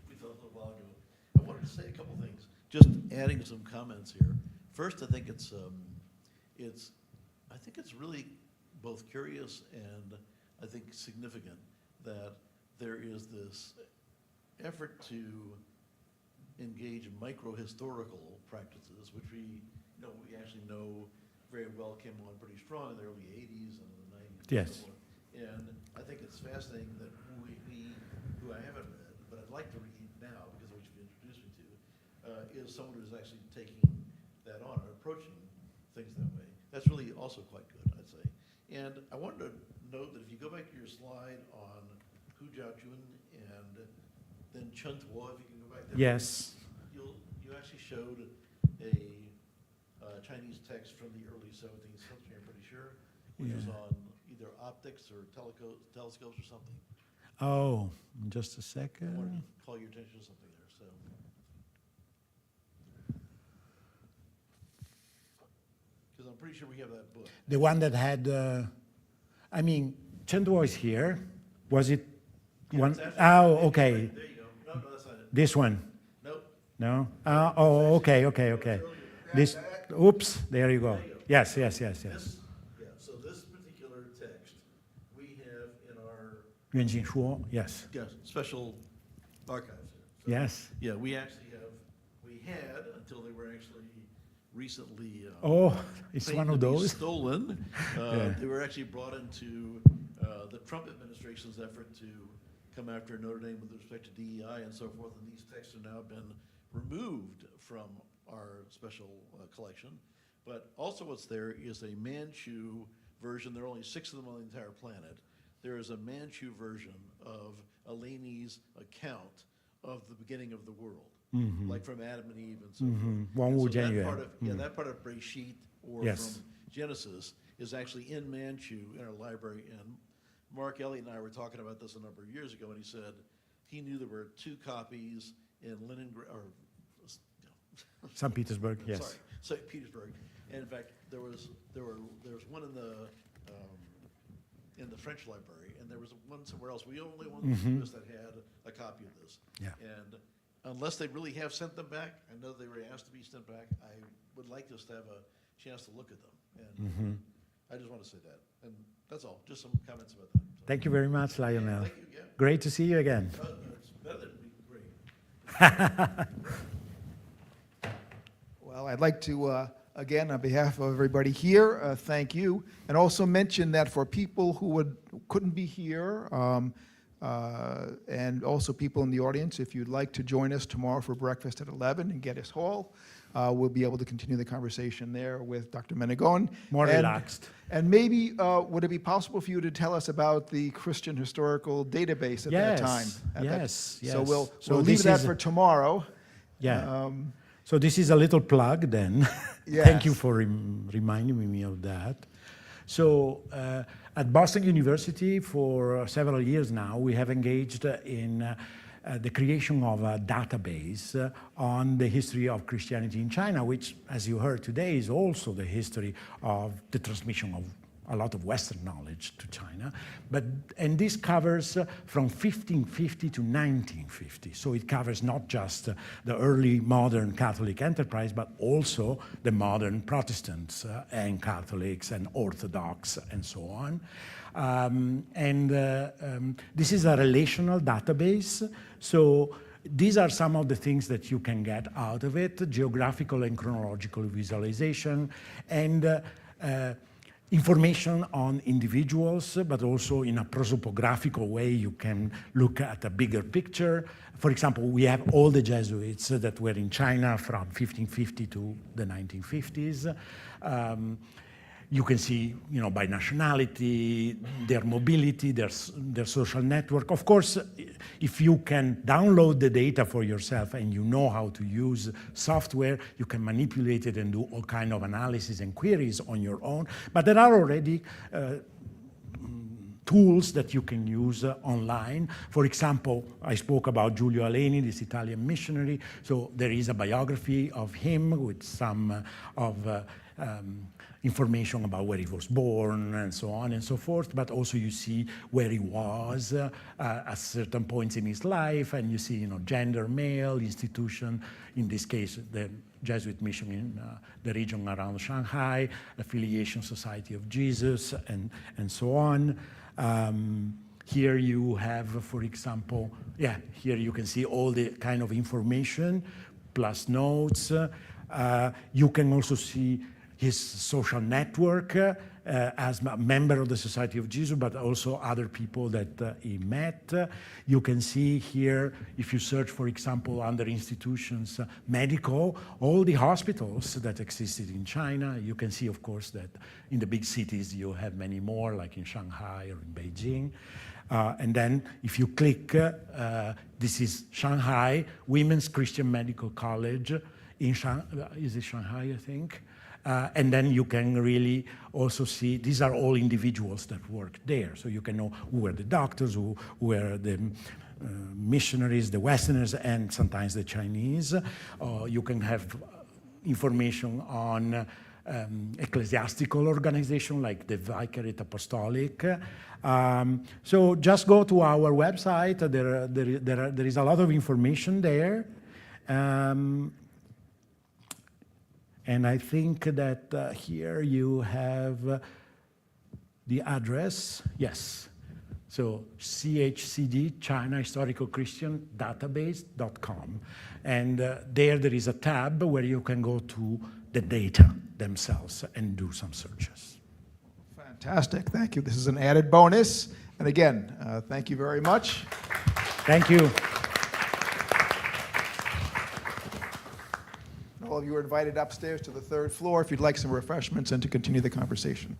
We talked a little while ago. I wanted to say a couple things, just adding some comments here. First, I think it's really both curious and I think significant that there is this effort to engage in micro-historical practices, which we actually know very well came on pretty strong in the early 80s and the 90s. Yes. And so on. And I think it's fascinating that who I haven't read, but I'd like to read now because of what you've introduced me to, is someone who's actually taking that on and approaching things that way. That's really also quite good, I'd say. And I wanted to note that if you go back to your slide on Hu Jiaojun and then Chen Tuo, if you can go back there. Yes. You actually showed a Chinese text from the early 17th century, I'm pretty sure, which was on either optics or telescopes or something. Oh, just a I wanted second. to call your attention to something there. So, because I'm pretty sure we have that book. The one that had, I mean, Chen Tuo is here. Was it one? It's actually- Oh, okay. There you go. No, that's not it. This one? Nope. No? Oh, okay. This, oops, there you go. Yes. This, so this particular text we have in our 原型说, yes. special archives here. So, Yes. yeah, we had until they were actually recently Oh, it's one of claimed to be those. stolen. Yeah. They were actually brought into the Trump administration's effort to come after Notre Dame with respect to DEI and so forth, and these texts have now been removed from our special collection. But also what's there is a Manchu version. There are only 6 of them on the entire planet. There is a Manchu version of Eleni's account of the beginning of the world, like from Adam and Eve and so forth. Wang And Wu so that Jianyuan. part of, that part of Breshit or Yes. from Genesis is actually in Manchu in our library. And Mark Elliott and I were talking about this a number of years ago, and he said he knew there were 2 copies in Leningrad, or St. Petersburg, yes. sorry, St. Petersburg. And in fact, there was one in the French library, and there was one somewhere else. We only one that had a copy of this. Yeah. And unless they really have sent them back, I know they were asked to be sent back. I would like us to have a chance to look at them. And I just want to say that. And that's all. Just some comments about that. So, Thank you very much, Lionel. thank you. Yeah. Great to see you again. It's better than great. Well, I'd like to, again, on behalf of everybody here, thank you, and also mention that for people who couldn't be here, and also people in the audience, if you'd like to join us tomorrow for breakfast at 11 in Geddes Hall, we'll be able to continue the conversation there with Dr. Menegon. More relaxed. And maybe, would it be possible for you to tell us about the Christian Historical Database at that time? Yes. So we'll So leave this that is- for tomorrow. Yeah. So this is a little plug then. Yes. Thank you for reminding me of that. So at Boston University for several years now, we have engaged in the creation of a database on the history of Christianity in China, which, as you heard today, is also the history of the transmission of a lot of Western knowledge to China, and this covers from 1550 to 1950. So it covers not just the early modern Catholic enterprise, but also the modern Protestants and Catholics and Orthodox and so on. This is a relational database. So these are some of the things that you can get out of it: geographical and chronological visualization, and information on individuals, but also in a prosopographical way. You can look at a bigger picture. For example, we have all the Jesuits that were in China from 1550 to the 1950s. You can see, by nationality, their mobility, their social network. Of course, if you can download the data for yourself and you know how to use software, you can manipulate it and do all kind of analysis and queries on your own. But there are already tools that you can use online. For example, I spoke about Giulio Aleni, this Italian missionary. So there is a biography of him with some information about where he was born and so on and so forth, but also you see where he was at certain points in his life, and you see, gender, male, institution, in this case, the Jesuit mission in the region around Shanghai, Affiliation Society of Jesus, and so on. Here you have, for example, here you can see all the kind of information plus notes. You can also see his social network as a member of the Society of Jesus, but also other people that he met. You can see here, if you search, for example, under institutions, medical, all the hospitals that existed in China. You can see, of course, that in the big cities you have many more, like in Shanghai or in Beijing. And then if you click, this is Shanghai Women's Christian Medical College in Shanghai, is it Shanghai, I think? And then you can really also see, these are all individuals that work there. So you can know who were the doctors, who were the missionaries, the Westerners, and sometimes the Chinese. You can have information on ecclesiastical organization like the Vicariate Apostolic. So just go to our website. There is a lot of information there. And I think that here you have the address. Yes. So CHCD, China Historical Christian Database.com. And there is a tab where you can go to the data themselves and do some searches. Fantastic. Thank you. This is an added bonus. And again, thank you very much. Thank you. All of you are invited upstairs to the third floor if you'd like some refreshments and to continue the conversation.